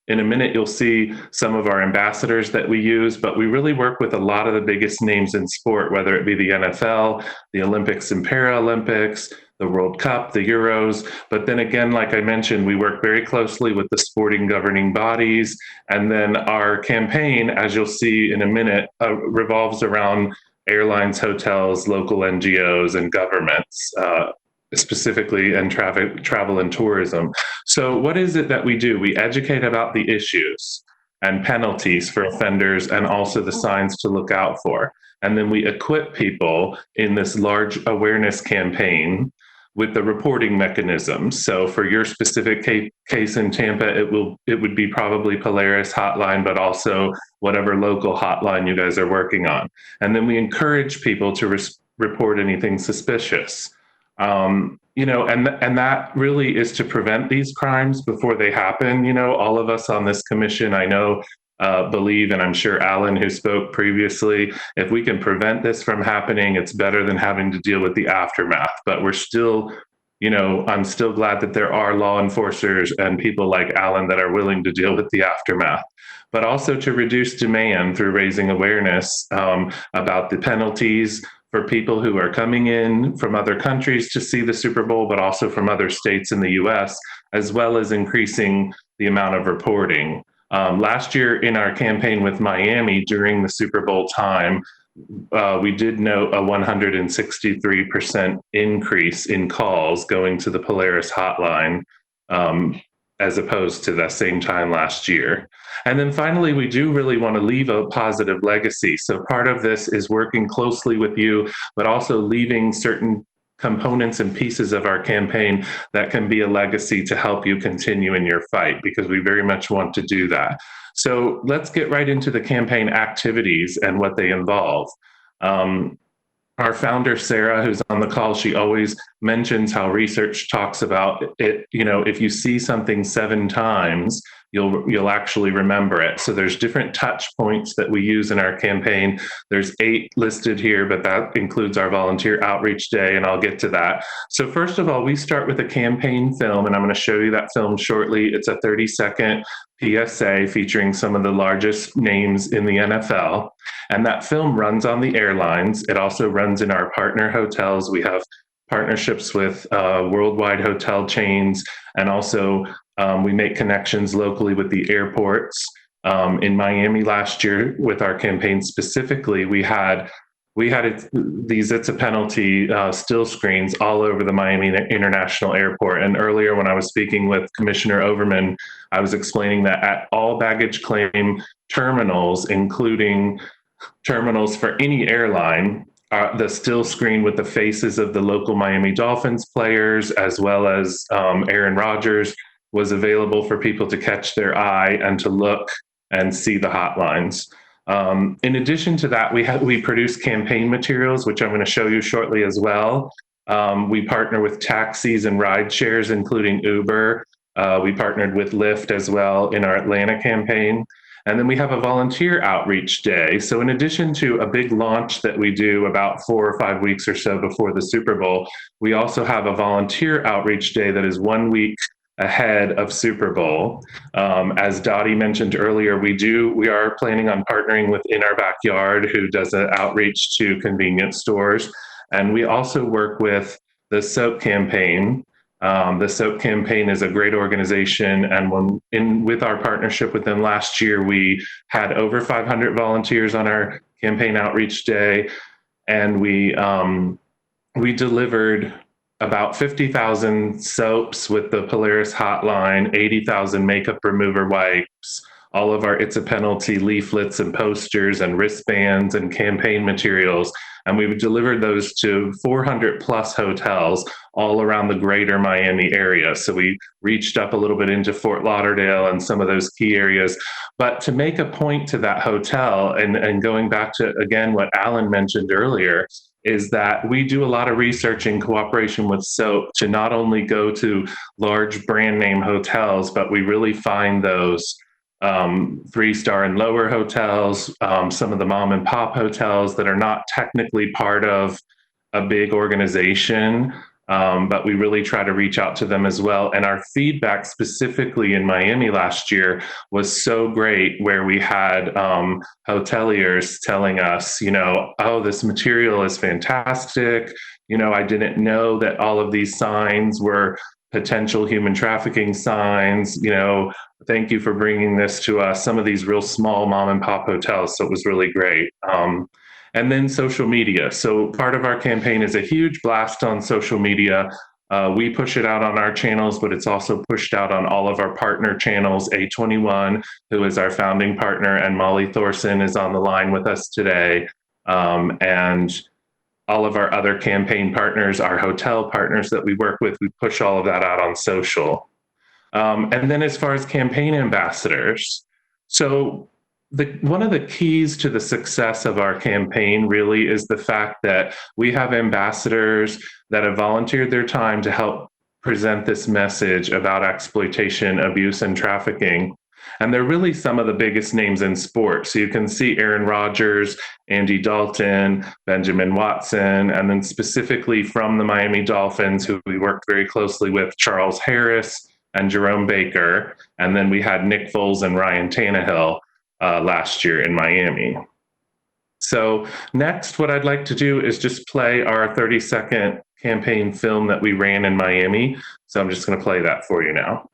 in a minute, you'll see some of our ambassadors that we use, but we really work with a lot of the biggest names in sport, whether it be the NFL, the Olympics and Paralympics, the World Cup, the Euros. But then again, like I mentioned, we work very closely with the sporting governing bodies. And then our campaign, as you'll see in a minute, revolves around airlines, hotels, local NGOs, and governments. Specifically in travel and tourism. So what is it that we do? We educate about the issues and penalties for offenders and also the signs to look out for. And then we equip people in this large awareness campaign with the reporting mechanisms. So for your specific case in Tampa, it would be probably Polaris hotline, but also whatever local hotline you guys are working on. And then we encourage people to report anything suspicious. You know, and that really is to prevent these crimes before they happen. You know, all of us on this commission, I know, believe, and I'm sure Alan, who spoke previously, if we can prevent this from happening, it's better than having to deal with the aftermath. But we're still, you know, I'm still glad that there are law enforcers and people like Alan that are willing to deal with the aftermath, but also to reduce demand through raising awareness about the penalties for people who are coming in from other countries to see the Super Bowl, but also from other states in the US, as well as increasing the amount of reporting. Last year in our campaign with Miami during the Super Bowl time, we did note a 163% increase in calls going to the Polaris hotline, as opposed to the same time last year. And then finally, we do really want to leave a positive legacy. So part of this is working closely with you, but also leaving certain components and pieces of our campaign that can be a legacy to help you continue in your fight, because we very much want to do that. So let's get right into the campaign activities and what they involve. Our founder, Sara, who's on the call, she always mentions how research talks about it. You know, if you see something 7 times, you'll actually remember it. So there's different touch points that we use in our campaign. There's 8 listed here, but that includes our volunteer outreach day, and I'll get to that. So first of all, we start with a campaign film, and I'm going to show you that film shortly. It's a 30-second PSA featuring some of the largest names in the NFL. And that film runs on the airlines. It also runs in our partner hotels. We have partnerships with worldwide hotel chains, and also we make connections locally with the airports. In Miami last year, with our campaign specifically, we had these It's a Penalty still screens all over the Miami International Airport. And earlier when I was speaking with Commissioner Overman, I was explaining that at all baggage claim terminals, including terminals for any airline, the still screen with the faces of the local Miami Dolphins players, as well as Aaron Rodgers, was available for people to catch their eye and to look and see the hotlines. In addition to that, we produce campaign materials, which I'm going to show you shortly as well. We partner with taxis and ride shares, including Uber. We partnered with Lyft as well in our Atlanta campaign. And then we have a volunteer outreach day. So in addition to a big launch that we do about 4 or 5 weeks or so before the Super Bowl, we also have a volunteer outreach day that is 1 week ahead of Super Bowl. As Dottie mentioned earlier, we are planning on partnering with In Our Backyard, who does an outreach to convenience stores. And we also work with the SOAP campaign. The SOAP campaign is a great organization. And with our partnership with them last year, we had over 500 volunteers on our campaign outreach day. And we delivered about 50,000 soaps with the Polaris hotline, 80,000 makeup remover wipes, all of our It's a Penalty leaflets and posters and wristbands and campaign materials. And we've delivered those to 400 plus hotels all around the greater Miami area. So we reached up a little bit into Fort Lauderdale and some of those key areas. But to make a point to that hotel, and going back to, again, what Alan mentioned earlier, is that we do a lot of research in cooperation with SOAP to not only go to large brand name hotels, but we really find those 3-star and lower hotels, some of the mom and pop hotels that are not technically part of a big organization, but we really try to reach out to them as well. And our feedback specifically in Miami last year was so great, where we had hoteliers telling us, oh, this material is fantastic. I didn't know that all of these signs were potential human trafficking signs. Thank you for bringing this to us. Some of these real small mom and pop hotels. So it was really great. And then social media. So part of our campaign is a huge blast on social media. We push it out on our channels, but it's also pushed out on all of our partner channels. A21, who is our founding partner, and Mollie Thorsen is on the line with us today. And all of our other campaign partners, our hotel partners that we work with, we push all of that out on social. And then as far as campaign ambassadors, so one of the keys to the success of our campaign really is the fact that we have ambassadors that have volunteered their time to help present this message about exploitation, abuse, and trafficking. And they're really some of the biggest names in sports. So you can see Aaron Rodgers, Andy Dalton, Benjamin Watson, and then specifically from the Miami Dolphins, who we worked very closely with, Charles Harris and Jerome Baker. And then we had Nick Foles and Ryan Tannehill last year in Miami. So next, what I'd like to do is just play our 30-second campaign film that we ran in Miami. So I'm just going to play that for you now.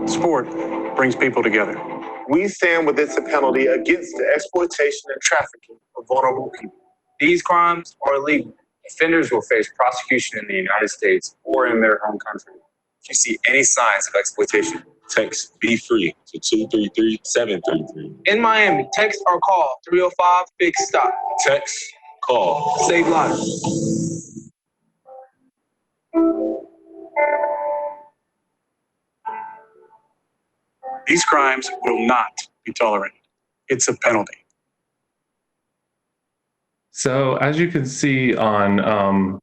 Sport brings people together. We stand with It's a Penalty against the exploitation and trafficking of vulnerable people. These crimes are illegal. Offenders will face prosecution in the United States or in their home country. If you see any signs of exploitation, text Be Free to 233-733. In Miami, text or call 305-BIG-STOP. Text, call, save lives. These crimes will not be tolerated. It's a penalty. So as you can see on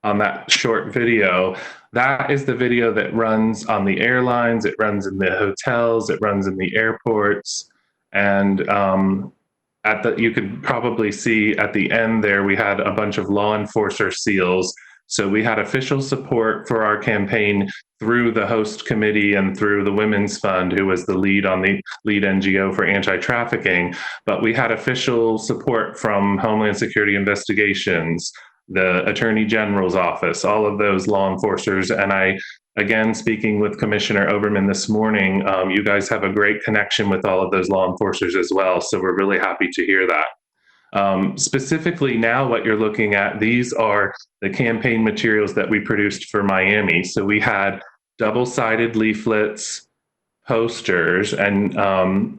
that short video, that is the video that runs on the airlines, it runs in the hotels, it runs in the airports. And you could probably see at the end there, we had a bunch of law enforcer SEALs. So we had official support for our campaign through the host committee and through the Women's Fund, who was the lead NGO for anti-trafficking. But we had official support from Homeland Security Investigations, the Attorney General's office, all of those law enforcers. And I, again, speaking with Commissioner Overman this morning, you guys have a great connection with all of those law enforcers as well. So we're really happy to hear that. Specifically now what you're looking at, these are the campaign materials that we produced for Miami. So we had double-sided leaflets, posters, and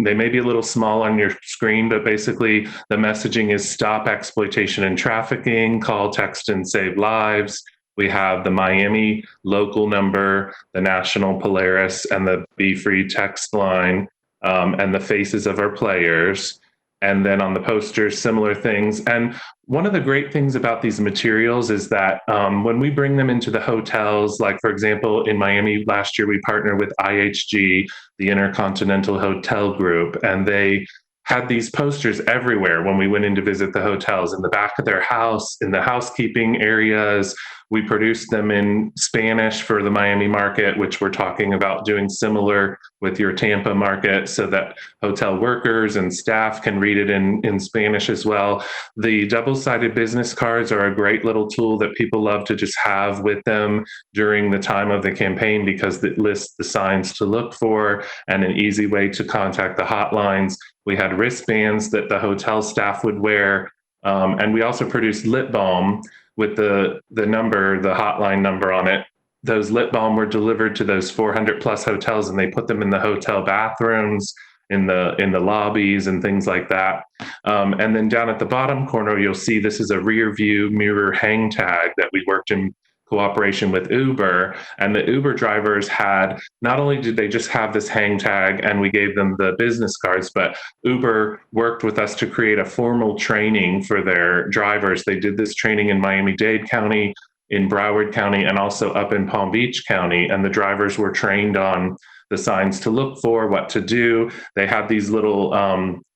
they may be a little small on your screen, but basically the messaging is stop exploitation and trafficking, call, text, and save lives. We have the Miami local number, the National Polaris, and the Be Free text line, and the faces of our players. And then on the posters, similar things. And one of the great things about these materials is that when we bring them into the hotels, like for example, in Miami last year, we partnered with IHG, the Intercontinental Hotel Group, and they had these posters everywhere when we went in to visit the hotels, in the back of their house, in the housekeeping areas. We produced them in Spanish for the Miami market, which we're talking about doing similar with your Tampa market so that hotel workers and staff can read it in Spanish as well. The double-sided business cards are a great little tool that people love to just have with them during the time of the campaign because it lists the signs to look for and an easy way to contact the hotlines. We had wristbands that the hotel staff would wear. And we also produced lip balm with the number, the hotline number on it. Those lip balm were delivered to those 400 plus hotels, and they put them in the hotel bathrooms, in the lobbies and things like that. And then down at the bottom corner, you'll see this is a rear view mirror hang tag that we worked in cooperation with Uber. And the Uber drivers had, not only did they just have this hang tag and we gave them the business cards, but Uber worked with us to create a formal training for their drivers. They did this training in Miami-Dade County, in Broward County, and also up in Palm Beach County. And the drivers were trained on the signs to look for, what to do. They had these little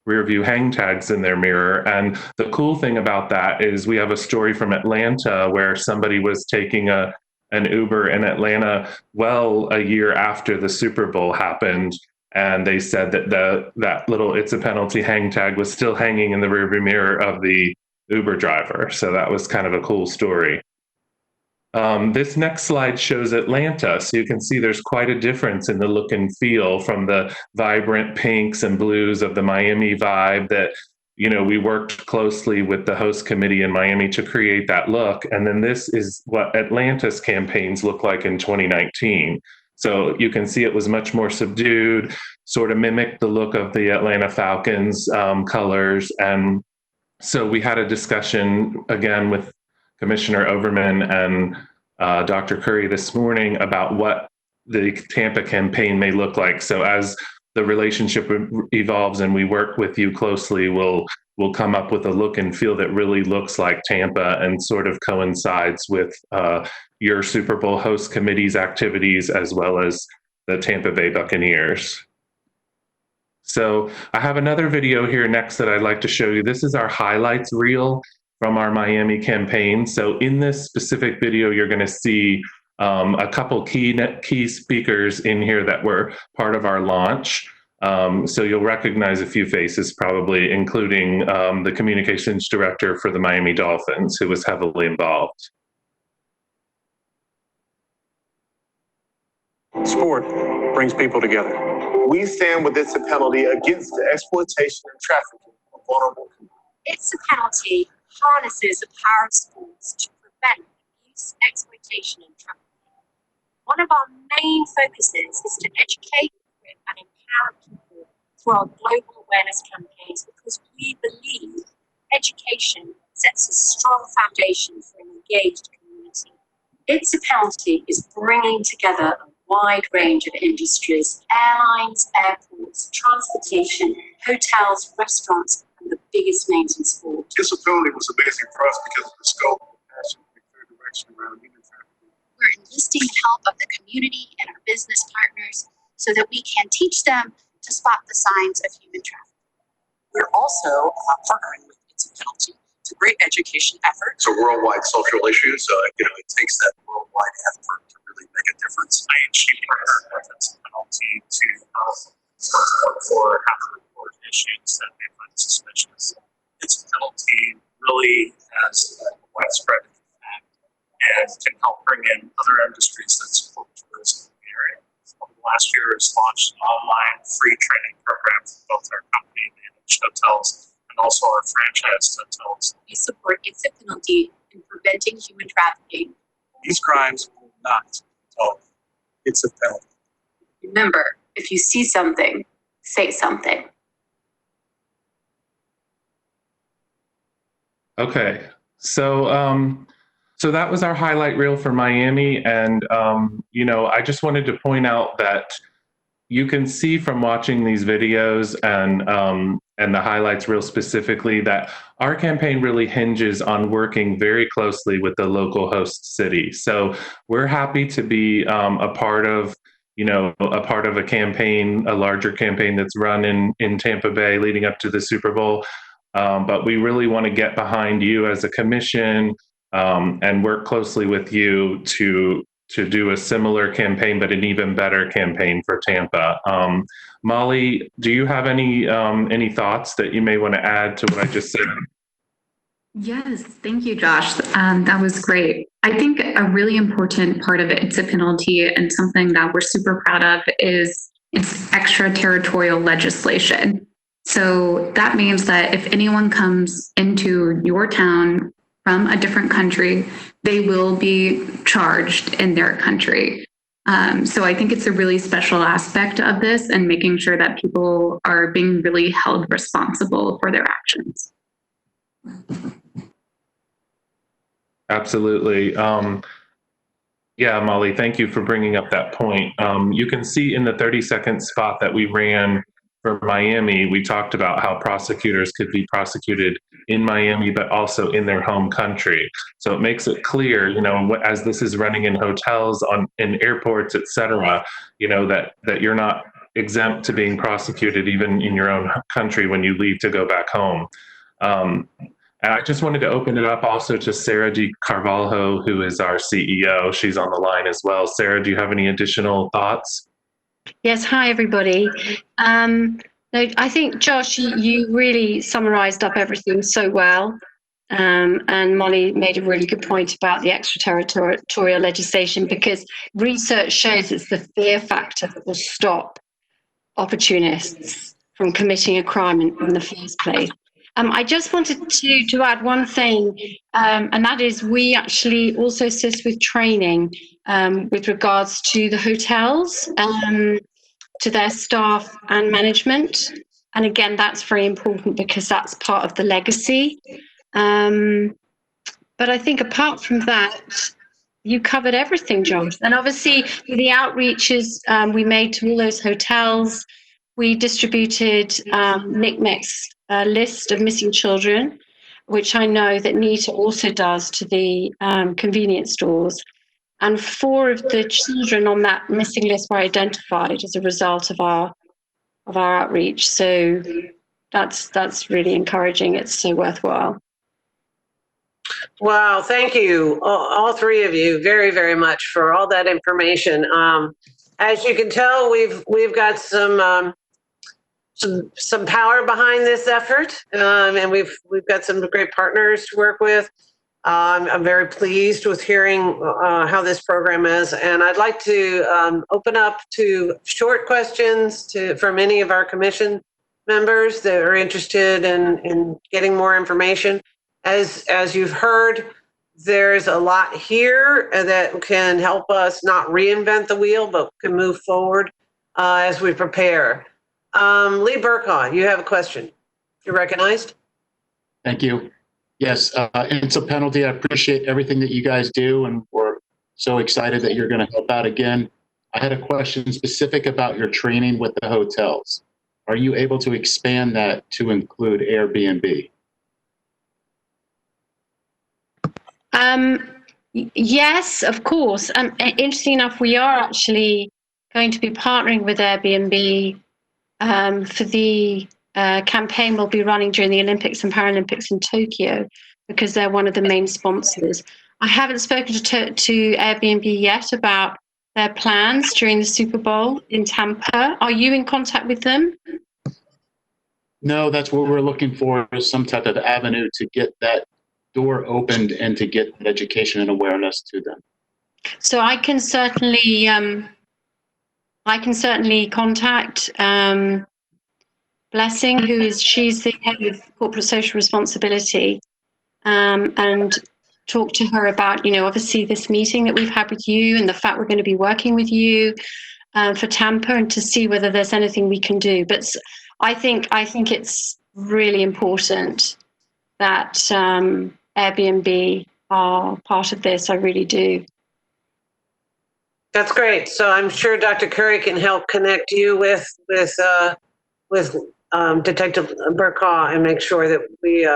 rear view hang tags in their mirror. And the cool thing about that is we have a story from Atlanta where somebody was taking an Uber in Atlanta well a year after the Super Bowl happened. And they said that that little "it's a penalty" hang tag was still hanging in the rearview mirror of the Uber driver. So that was kind of a cool story. This next slide shows Atlanta. So you can see there's quite a difference in the look and feel from the vibrant pinks and blues of the Miami vibe that, you know, we worked closely with the host committee in Miami to create that look. And then this is what Atlanta's campaigns look like in 2019. So you can see it was much more subdued, sort of mimicked the look of the Atlanta Falcons colors. And so we had a discussion again with Commissioner Overman and Dr. Curry this morning about what the Tampa campaign may look like. So as the relationship evolves and we work with you closely, we'll come up with a look and feel that really looks like Tampa and sort of coincides with your Super Bowl host committee's activities as well as the Tampa Bay Buccaneers. So I have another video here next that I'd like to show you. This is our highlights reel from our Miami campaign. So in this specific video, you're going to see a couple key speakers in here that were part of our launch. So you'll recognize a few faces probably, including the communications director for the Miami Dolphins, who was heavily involved. Sport brings people together. We stand with It's a Penalty against the exploitation and trafficking of vulnerable people. It's a Penalty harnesses the power of schools to prevent abuse, exploitation, and trafficking. One of our main focuses is to educate, equip, and empower people through our global awareness campaigns because we believe education sets a strong foundation for an engaged community. It's a Penalty is bringing together a wide range of industries: airlines, airports, transportation, hotels, restaurants, and the biggest names in sport. It's a Penalty was amazing for us because of the scope, the passion, and the clear direction around human trafficking. We're enlisting the help of the community and our business partners so that we can teach them to spot the signs of human trafficking. We're also partnering with It's a Penalty. It's a great education effort. It's a worldwide social issue, so it takes that worldwide effort to really make a difference. IHG partnered with It's a Penalty to look for after-report issues that they find suspicious. It's a Penalty really has widespread and can help bring in other industries that support tourism in the area. Over the last year, has launched an online free training program for both our company-managed hotels and also our franchised hotels. We support exit penalty in preventing human trafficking. These crimes will not tolerate. It's a penalty. Remember, if you see something, say something. Okay, so that was our highlight reel for Miami, and I just wanted to point out that you can see from watching these videos and the highlights reel specifically that our campaign really hinges on working very closely with the local host city. So we're happy to be a part of a campaign, a larger campaign that's run in Tampa Bay leading up to the Super Bowl. But we really want to get behind you as a commission and work closely with you to do a similar campaign, but an even better campaign for Tampa. Mollie, do you have any thoughts that you may want to add to what I just said? Yes, thank you, Josh. That was great. I think a really important part of It's a Penalty and something that we're super proud of is it's extraterritorial legislation. So that means that if anyone comes into your town from a different country, they will be charged in their country. So I think it's a really special aspect of this and making sure that people are being really held responsible for their actions. Absolutely. Yeah, Mollie, thank you for bringing up that point. You can see in the 30-second spot that we ran for Miami, we talked about how prosecutors could be prosecuted in Miami, but also in their home country. So it makes it clear, as this is running in hotels, in airports, et cetera, that you're not exempt to being prosecuted even in your own country when you leave to go back home. And I just wanted to open it up also to Sara DeCervalho, who is our CEO. She's on the line as well. Sara, do you have any additional thoughts? Yes, hi everybody. I think, Josh, you really summarized up everything so well. And Mollie made a really good point about the extraterritorial legislation, because research shows it's the fear factor that will stop opportunists from committing a crime in the first place. I just wanted to add one thing, and that is we actually also assist with training with regards to the hotels, to their staff and management. And again, that's very important because that's part of the legacy. But I think apart from that, you covered everything, John. And obviously, the outreaches we made to all those hotels, we distributed NCMEC's list of missing children, which I know that NITA also does to the convenience stores. And 4 of the children on that missing list were identified as a result of our outreach. So that's really encouraging. It's so worthwhile. Wow, thank you, all 3 of you, very, very much for all that information. As you can tell, we've got some power behind this effort, and we've got some great partners to work with. I'm very pleased with hearing how this program is, and I'd like to open up to short questions from any of our commission members that are interested in getting more information. As you've heard, there's a lot here that can help us not reinvent the wheel, but can move forward as we prepare. Lee Burkhaw, you have a question. You're recognized. Thank you. Yes, It's a Penalty. I appreciate everything that you guys do, and we're so excited that you're going to help out again. I had a question specific about your training with the hotels. Are you able to expand that to include Airbnb? Yes, of course. Interesting enough, we are actually going to be partnering with Airbnb for the campaign we'll be running during the Olympics and Paralympics in Tokyo, because they're one of the main sponsors. I haven't spoken to Airbnb yet about their plans during the Super Bowl in Tampa. Are you in contact with them? No, that's what we're looking for, is some type of avenue to get that door opened and to get education and awareness to them? So I can certainly contact Blessing, she's the head of corporate social responsibility, and talk to her about, obviously this meeting that we've had with you and the fact we're going to be working with you for Tampa, and to see whether there's anything we can do. But I think it's really important that Airbnb are part of this. I really do. That's great. So I'm sure Dr. Curry can help connect you with Detective Burkaw and make sure that we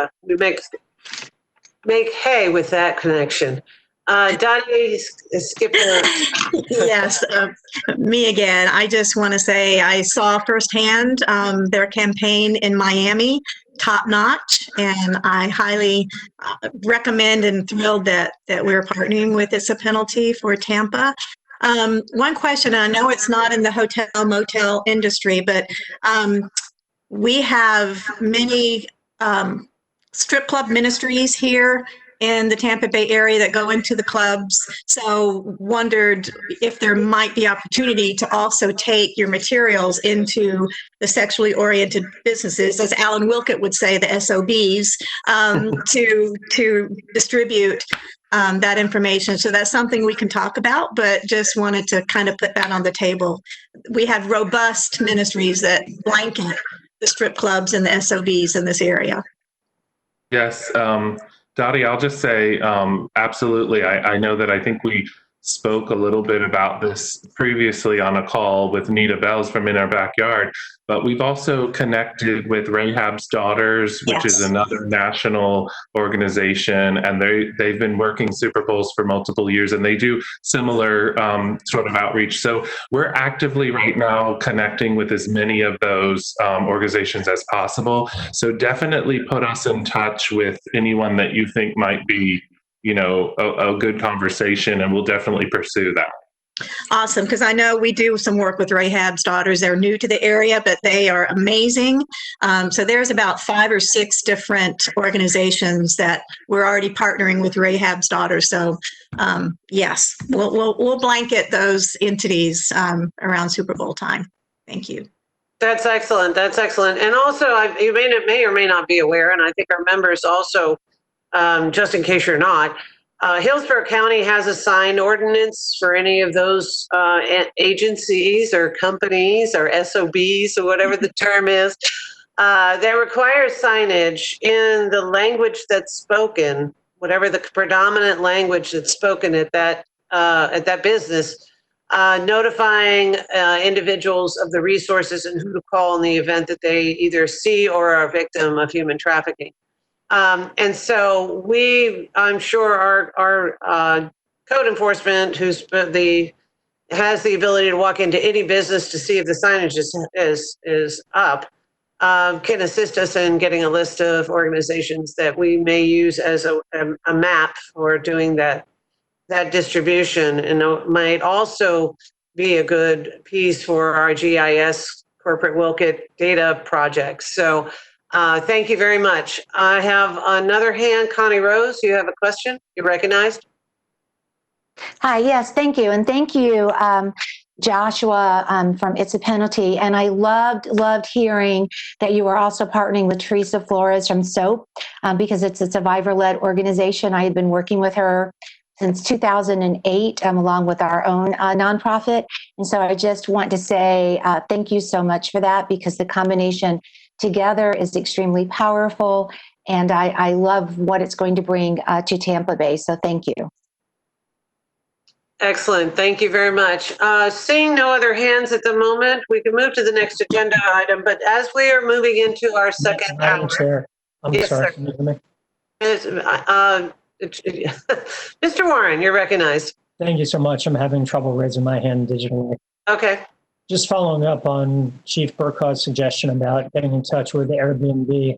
make hay with that connection. Dottie Skipper. Yes, me again. I just want to say I saw firsthand their campaign in Miami, top notch, and I highly recommend and thrilled that we're partnering with It's a Penalty for Tampa. One question, I know it's not in the hotel motel industry, but we have many strip club ministries here in the Tampa Bay area that go into the clubs. So wondered if there might be opportunity to also take your materials into the sexually oriented businesses, as Alan Wilkett would say, the SOBs, to distribute that information. So that's something we can talk about, but just wanted to kind of put that on the table. We have robust ministries that blanket the strip clubs and the SOBs in this area. Yes, Dottie, I'll just say absolutely. I know that I think we spoke a little bit about this previously on a call with Nita Bells from In Our Backyard, but we've also connected with Rahab's Daughters, which is another national organization, and they've been working Super Bowls for multiple years, and they do similar sort of outreach. So we're actively right now connecting with as many of those organizations as possible. So definitely put us in touch with anyone that you think might be a good conversation, and we'll definitely pursue that. Awesome, because I know we do some work with Rahab's Daughters. They're new to the area, but they are amazing. So there's about 5 or 6 different organizations that we're already partnering with Rahab's Daughters. So yes, we'll blanket those entities around Super Bowl time. Thank you. That's excellent. That's excellent. And also, you may or may not be aware, and I think our members also, just in case you're not, Hillsborough County has a sign ordinance for any of those agencies or companies or SOBs or whatever the term is, that requires signage in the language that's spoken, whatever the predominant language that's spoken at that business, notifying individuals of the resources and who to call in the event that they either see or are a victim of human trafficking. And so I'm sure our code enforcement, has the ability to walk into any business to see if the signage is up, can assist us in getting a list of organizations that we may use as a map for doing that distribution. And it might also be a good piece for our GIS corporate Wilkett data projects. So thank you very much. I have another hand. Connie Rose, you have a question? You're recognized. Hi, yes, thank you. And thank you, Joshua from It's a Penalty. And I loved hearing that you were also partnering with Teresa Flores from SOAP because it's a survivor-led organization. I had been working with her since 2008, along with our own nonprofit. And so I just want to say thank you so much for that, because the combination together is extremely powerful. And I love what it's going to bring to Tampa Bay. So thank you. Excellent. Thank you very much. Seeing no other hands at the moment, we can move to the next agenda item. But as we are moving into our second Madam hour, Chair, I'm yes, sorry. sir. Can you hear me? Mr. Warren, you're recognized. Thank you so much. I'm having trouble raising my hand digitally. Okay. Just following up on Chief Burkhardt's suggestion about getting in touch with Airbnb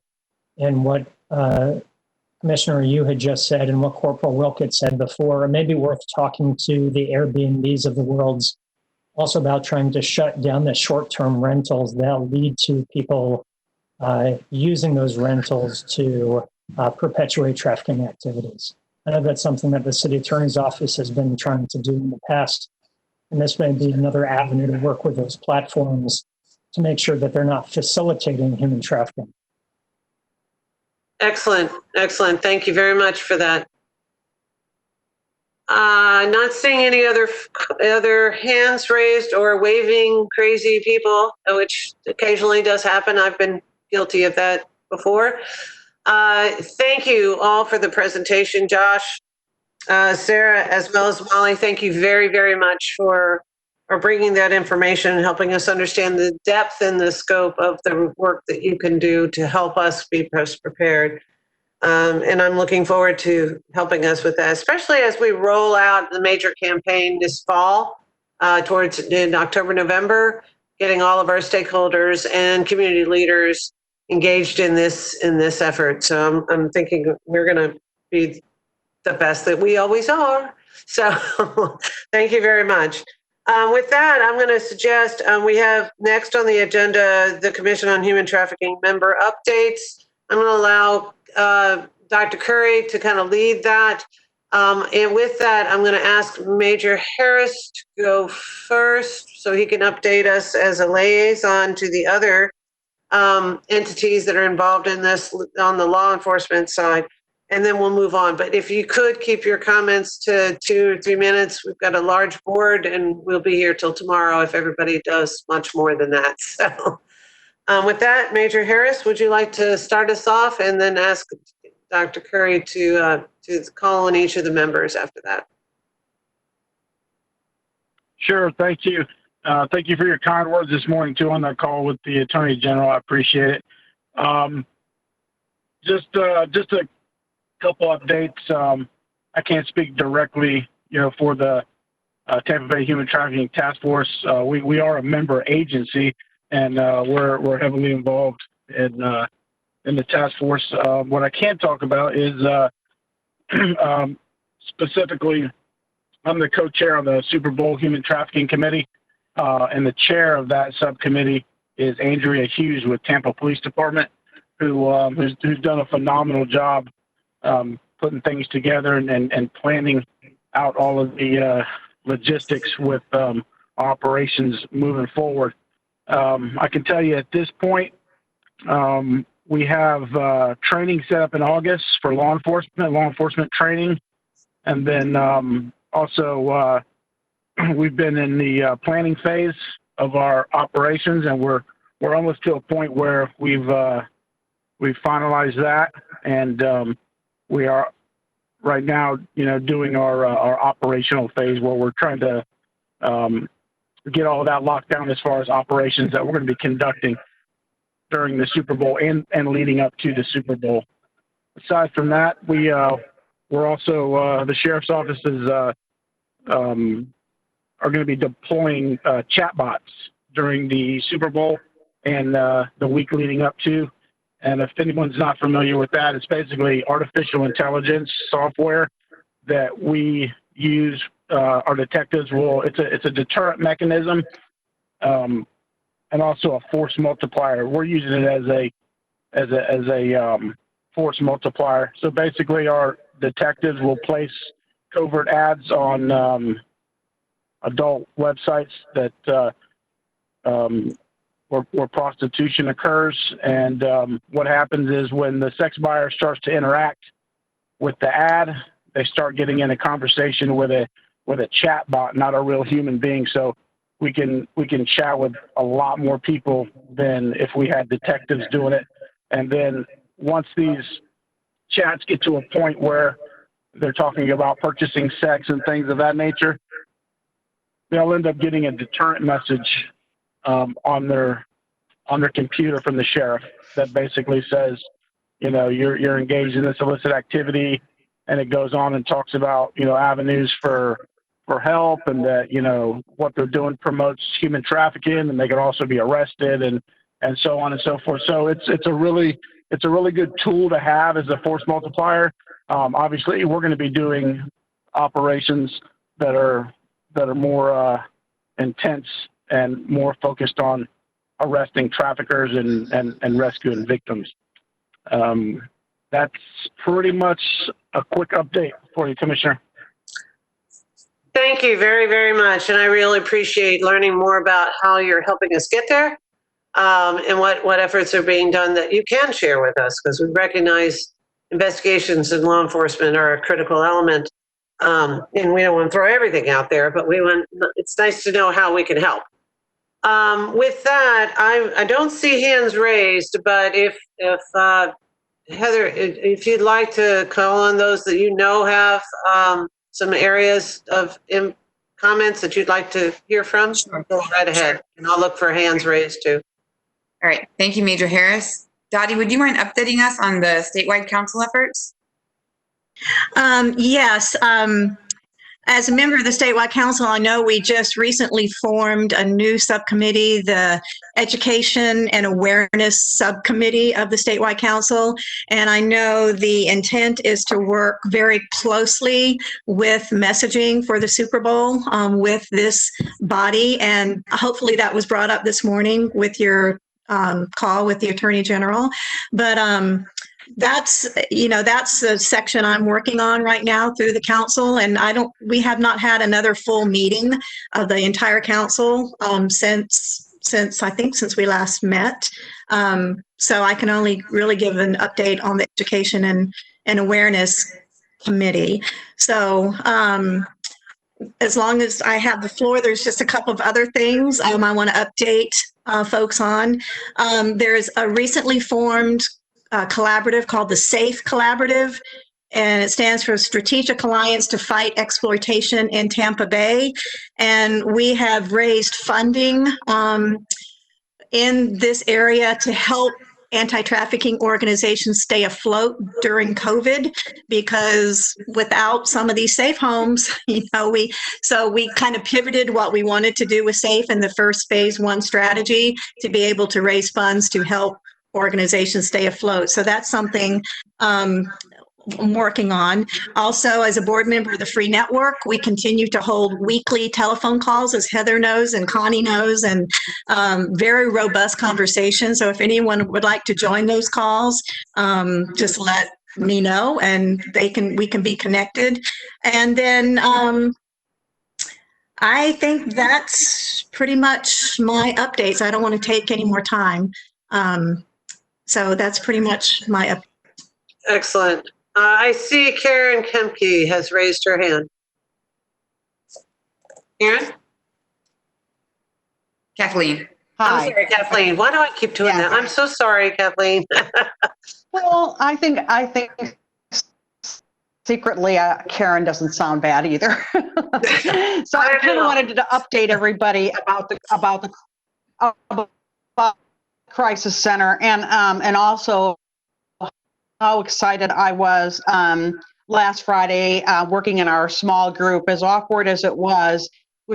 and what Commissioner, you had just said and what Corporal Wilkett said before, it may be worth talking to the Airbnbs of the world also about trying to shut down the short-term rentals that lead to people using those rentals to perpetuate trafficking activities. I know that's something that the city attorney's office has been trying to do in the past. And this may be another avenue to work with those platforms to make sure that they're not facilitating human trafficking. Excellent. Excellent. Thank you very much for that. Not seeing any other hands raised or waving crazy people, which occasionally does happen. I've been guilty of that before. Thank you all for the presentation, Josh, Sara, as well as Mollie. Thank you very, very much for bringing that information and helping us understand the depth and the scope of the work that you can do to help us be best prepared. And I'm looking forward to helping us with that, especially as we roll out the major campaign this fall towards in October, November, getting all of our stakeholders and community leaders engaged in this effort. So I'm thinking we're going to be the best that we always are. So thank you very much. With that, I'm going to suggest we have next on the agenda the Commission on Human Trafficking member updates. I'm going to allow Dr. Curry to kind of lead that. And with that, I'm going to ask Major Harris to go first so he can update us as a liaison to the other entities that are involved in this on the law enforcement side. And then we'll move on. But if you could keep your comments to 2 or 3 minutes, we've got a large board and we'll be here till tomorrow if everybody does much more than that. So with that, Major Harris, would you like to start us off and then ask Dr. Curry to call on each of the members after that? Sure, thank you. Thank you for your kind words this morning too on that call with the Attorney General. I appreciate it. Just a couple updates. I can't speak directly, for the Tampa Bay Human Trafficking Task Force. We are a member agency, and we're heavily involved in the task force. What I can talk about is specifically, I'm the co-chair of the Super Bowl Human Trafficking Committee, and the chair of that subcommittee is Andrea Hughes with Tampa Police Department, who's done a phenomenal job putting things together and planning out all of the logistics with operations moving forward. I can tell you at this point, we have training set up in August for law enforcement training. And then also we've been in the planning phase of our operations, and we're almost to a point where we've finalized that, and we are right now, doing our operational phase where we're trying to get all of that locked down as far as operations that we're going to be conducting during the Super Bowl and leading up to the Super Bowl. Aside from that, we're also the sheriff's office is are going to be deploying chatbots during the Super Bowl and the week leading up to. And if anyone's not familiar with that, it's basically artificial intelligence software that we use. Our detectives it's a deterrent mechanism, and also a force multiplier. We're using it as a force multiplier. So basically, our detectives will place covert ads on adult websites that where prostitution occurs. And what happens is when the sex buyer starts to interact with the ad, they start getting in a conversation with a chat bot, not a real human being. So we can chat with a lot more people than if we had detectives doing it. And then once these chats get to a point where they're talking about purchasing sex and things of that nature, they'll end up getting a deterrent message on their computer from the sheriff that basically says, you're engaged in this illicit activity, and it goes on and talks about avenues for help, and that what they're doing promotes human trafficking, and they can also be arrested, and so on and so forth. So it's a really good tool to have as a force multiplier. Obviously, we're going to be doing operations that are more intense and more focused on arresting traffickers and rescuing victims. that's pretty much a quick update for you, Commissioner. Thank you very, very much. And I really appreciate learning more about how you're helping us get there, and what efforts are being done that you can share with us, because we recognize investigations in law enforcement are a critical element. And we don't want to throw everything out there, but it's nice to know how we can help. With that, I don't see hands raised, but if Heather, if you'd like to call on those that you know have some areas of comments that you'd like to hear from, go right ahead. And I'll look for hands raised too. All right. Thank you, Major Harris. Dottie, would you mind updating us on the statewide council efforts? Yes. As a member of the statewide council, I know we just recently formed a new subcommittee, the Education and Awareness Subcommittee of the statewide council. And I know the intent is to work very closely with messaging for the Super Bowl with this body. And hopefully that was brought up this morning with your call with the Attorney General. But that's the section I'm working on right now through the council. And we have not had another full meeting of the entire council since we last met. So I can only really give an update on the Education and Awareness Committee. So as long as I have the floor, there's just a couple of other things I want to update folks on. There's a recently formed collaborative called the SAFE Collaborative, and it stands for Strategic Alliance to Fight Exploitation in Tampa Bay. And we have raised funding in this area to help anti-trafficking organizations stay afloat during COVID, because without some of these safe homes, we kind of pivoted what we wanted to do with SAFE in the first phase 1 strategy to be able to raise funds to help organizations stay afloat. So that's something I'm working on. Also, as a board member of the Free Network, we continue to hold weekly telephone calls, as Heather knows and Connie knows, and very robust conversations. So if anyone would like to join those calls, just let me know and we can be connected. And then I think that's pretty much my updates. I don't want to take any more time. So that's pretty much my update. Excellent. I see Karen Kemke has raised her hand. Karen? Kathleen. Hi. I'm sorry, Kathleen. Why do I keep doing that? I'm so sorry, Kathleen. Well, I think secretly Karen doesn't sound bad either. So I kind of wanted to update everybody about the crisis center, and also how excited I was last Friday working in our small group. As awkward as it was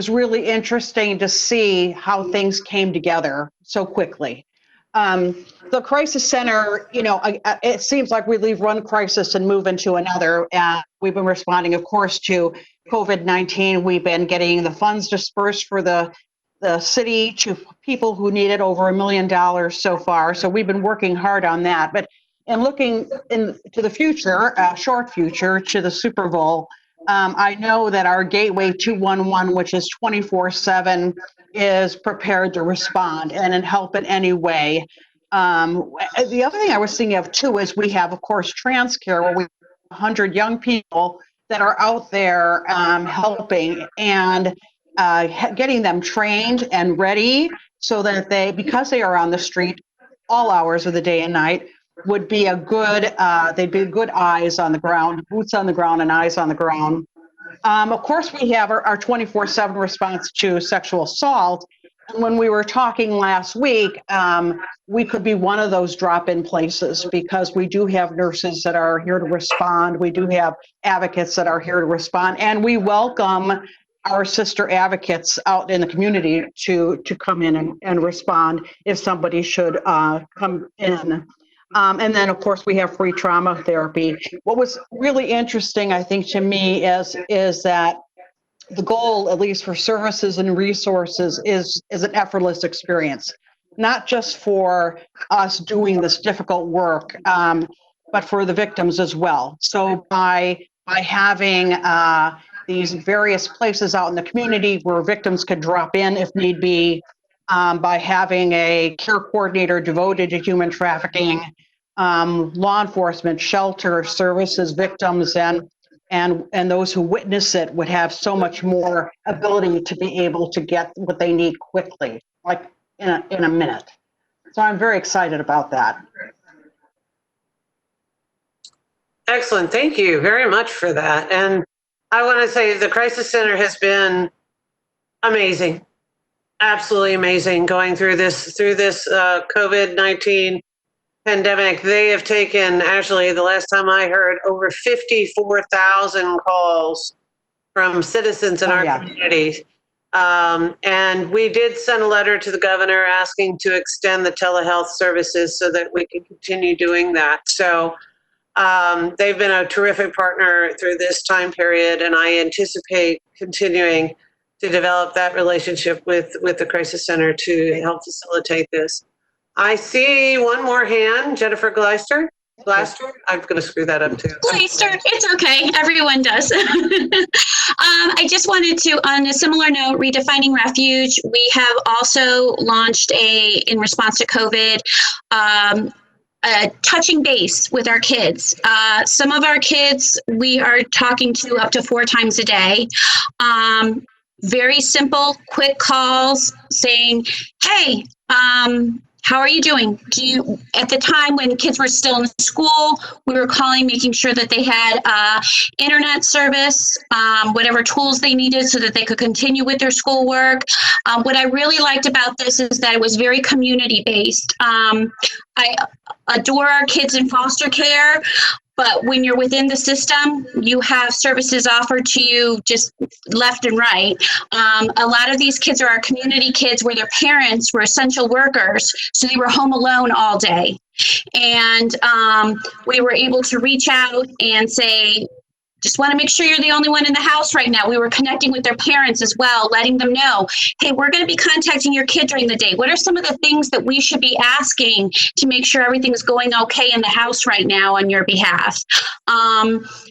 really interesting to see how things came together so quickly. The crisis center, it seems like we leave one crisis and move into another. We've been responding, of course, to COVID-19. We've been getting the funds dispersed for the city to people who needed over $1 million so far. So we've been working hard on that. But in looking into the future, short future, to the Super Bowl, I know that our Gateway 211, which is 24/7, is prepared to respond and help in any way. The other thing I was thinking of too is we have, of course, TransCare, where we have 100 young people that are out there helping and getting them trained and ready so that because they are on the street all hours of the day and night, would be they'd be good eyes on the ground, boots on the ground and eyes on the ground. Of course, we have our 24/7 response to sexual assault. And when we were talking last week, we could be one of those drop-in places, because we do have nurses that are here to respond. We do have advocates that are here to respond, and we welcome our sister advocates out in the community to come in and respond if somebody should come in. And then, of course, we have free trauma therapy. What was really interesting, I think, to me is that the goal, at least for services and resources, is an effortless experience, not just for us doing this difficult work. but for the victims as well. So by having these various places out in the community where victims could drop in if need be, by having a care coordinator devoted to human trafficking, law enforcement, shelter services, victims, and those who witness it would have so much more ability to be able to get what they need quickly, like in a minute. So I'm very excited about that. Excellent. Thank you very much for that. And I want to say the Crisis Center has been amazing, absolutely amazing going through this COVID-19 pandemic. They have taken, actually, the last time I heard, over 54,000 calls from citizens in our community. And we did send a letter to the governor asking to extend the telehealth services so that we can continue doing that. So they've been a terrific partner through this time period, and I anticipate continuing to develop that relationship with the Crisis Center to help facilitate this. I see one more hand, Jennifer Gleister. I'm going to screw that up too. Gleister, it's okay. Everyone does. I just wanted to, on a similar note, Redefining Refuge, we have also launched in response to COVID, touching base with our kids. Some of our kids we are talking to up to 4 times a day. Very simple, quick calls saying, hey, how are you doing? At the time when kids were still in school, we were calling, making sure that they had internet service, whatever tools they needed so that they could continue with their schoolwork. What I really liked about this is that it was very community-based. I adore our kids in foster care, but when you're within the system, you have services offered to you just left and right. A lot of these kids are our community kids where their parents were essential workers, so they were home alone all day. And we were able to reach out and say, just want to make sure you're the only one in the house right now. We were connecting with their parents as well, letting them know, hey, we're going to be contacting your kid during the day. What are some of the things that we should be asking to make sure everything's going okay in the house right now on your behalf?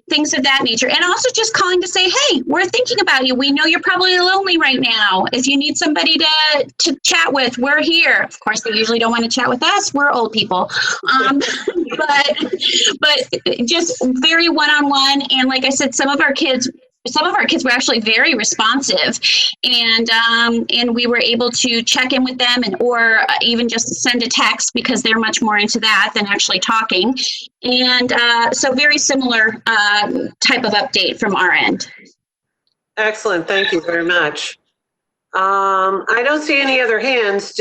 Things of that nature. And also just calling to say, hey, we're thinking about you. We know you're probably lonely right now. If you need somebody to chat with, we're here. Of course, they usually don't want to chat with us. We're old people. But just very one-on-one. And like I said, some of our kids were actually very responsive, and we were able to check in with them or even just send a text because they're much more into that than actually talking. And so very similar type of update from our end. Excellent. Thank you very much. I don't see any other hands.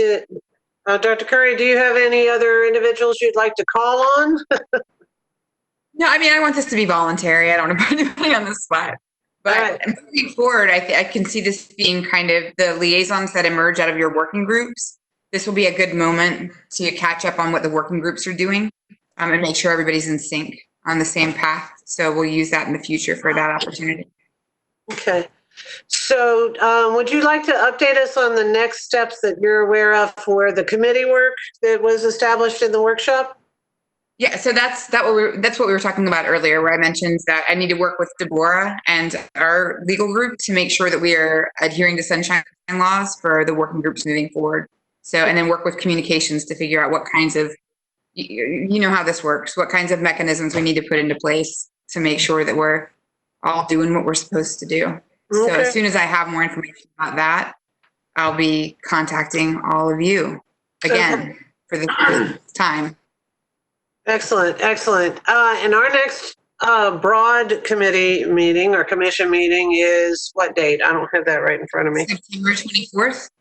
Dr. Curry, do you have any other individuals you'd like to call on? No, I mean, I want this to be voluntary. I don't want to put anybody on the spot. But moving forward, I can see this being kind of the liaisons that emerge out of your working groups. This will be a good moment to catch up on what the working groups are doing and make sure everybody's in sync on the same path. So we'll use that in the future for that opportunity. Okay. So would you like to update us on the next steps that you're aware of for the committee work that was established in the workshop? Yeah, so that's what we were talking about earlier, where I mentioned that I need to work with Deborah and our legal group to make sure that we are adhering to sunshine laws for the working groups moving forward. So, and then work with communications to figure out what kinds of, you know how this works, what kinds of mechanisms we need to put into place to make sure that we're all doing what we're supposed to do. Okay. So as soon as I have more information about that, I'll be contacting all of you again for the third time. Excellent, excellent. And our next broad committee meeting or commission meeting is what date? I don't have that right in front of me. September 24th.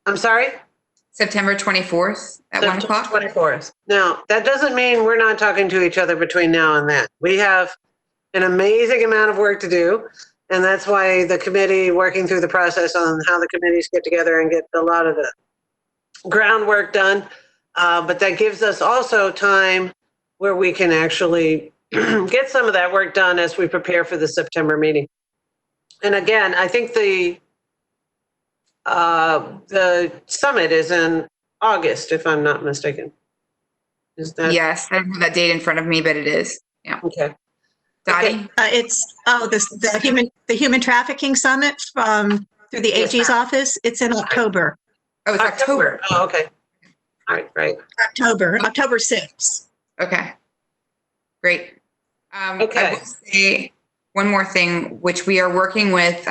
I'm sorry? September 24th at 1 o'clock. 24th. Now, that doesn't mean we're not talking to each other between now and then. We have an amazing amount of work to do. And that's why the committee, working through the process on how the committees get together and get a lot of the groundwork done. But that gives us also time where we can actually get some of that work done as we prepare for the September meeting. And again, I think the summit is in August, if I'm not mistaken. Is that? Yes, I don't have that date in front of me, but it is. Yeah. Okay. Dottie? It's the human trafficking summit through the AG's office. It's in October. Oh, it's October. Oh, okay. All right, right. October 6th. Okay. Great. Okay. I will say one more thing, which we are working with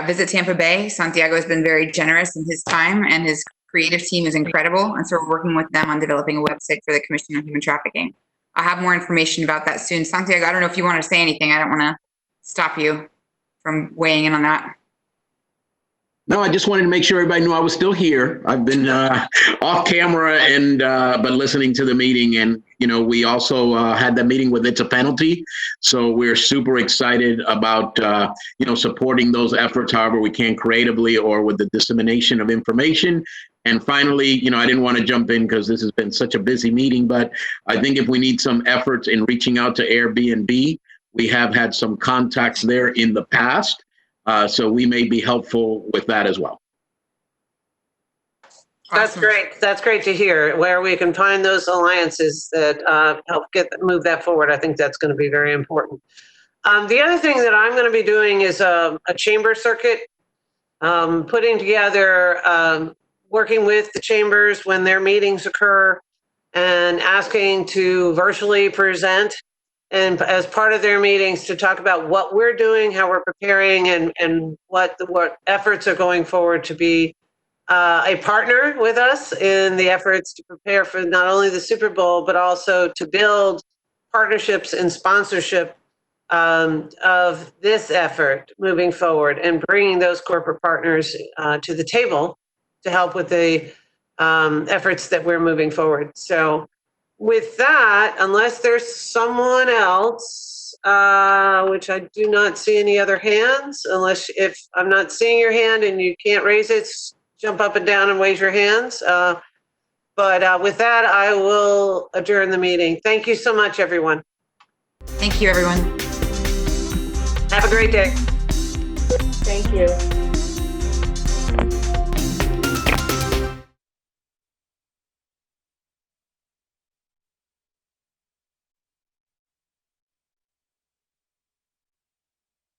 Visit Tampa Bay. Santiago has been very generous in his time, and his creative team is incredible. And so we're working with them on developing a website for the Commission on Human Trafficking. I'll have more information about that soon. Santiago, I don't know if you want to say anything. I don't want to stop you from weighing in on that. No, I just wanted to make sure everybody knew I was still here. I've been off camera and but listening to the meeting, and we also had that meeting with It's a Penalty, so we're super excited about supporting those efforts however we can, creatively or with the dissemination of information. And finally, I didn't want to jump in because this has been such a busy meeting, but I think if we need some efforts in reaching out to Airbnb, we have had some contacts there in the past. So we may be helpful with that as well. That's great. That's great to hear. Where we can find those alliances that help move that forward. I think that's going to be very important. The other thing that I'm going to be doing is a chamber circuit, putting together, working with the chambers when their meetings occur, and asking to virtually present, and as part of their meetings to talk about what we're doing, how we're preparing, and what efforts are going forward to be a partner with us in the efforts to prepare for not only the Super Bowl, but also to build partnerships and sponsorship of this effort moving forward, and bringing those corporate partners to the table to help with the efforts that we're moving forward. So with that, unless there's someone else, which I do not see any other hands, if I'm not seeing your hand and you can't raise it, jump up and down and raise your hands. But with that, I will adjourn the meeting. Thank you so much, everyone. Thank you, everyone. Have a great day. Thank you.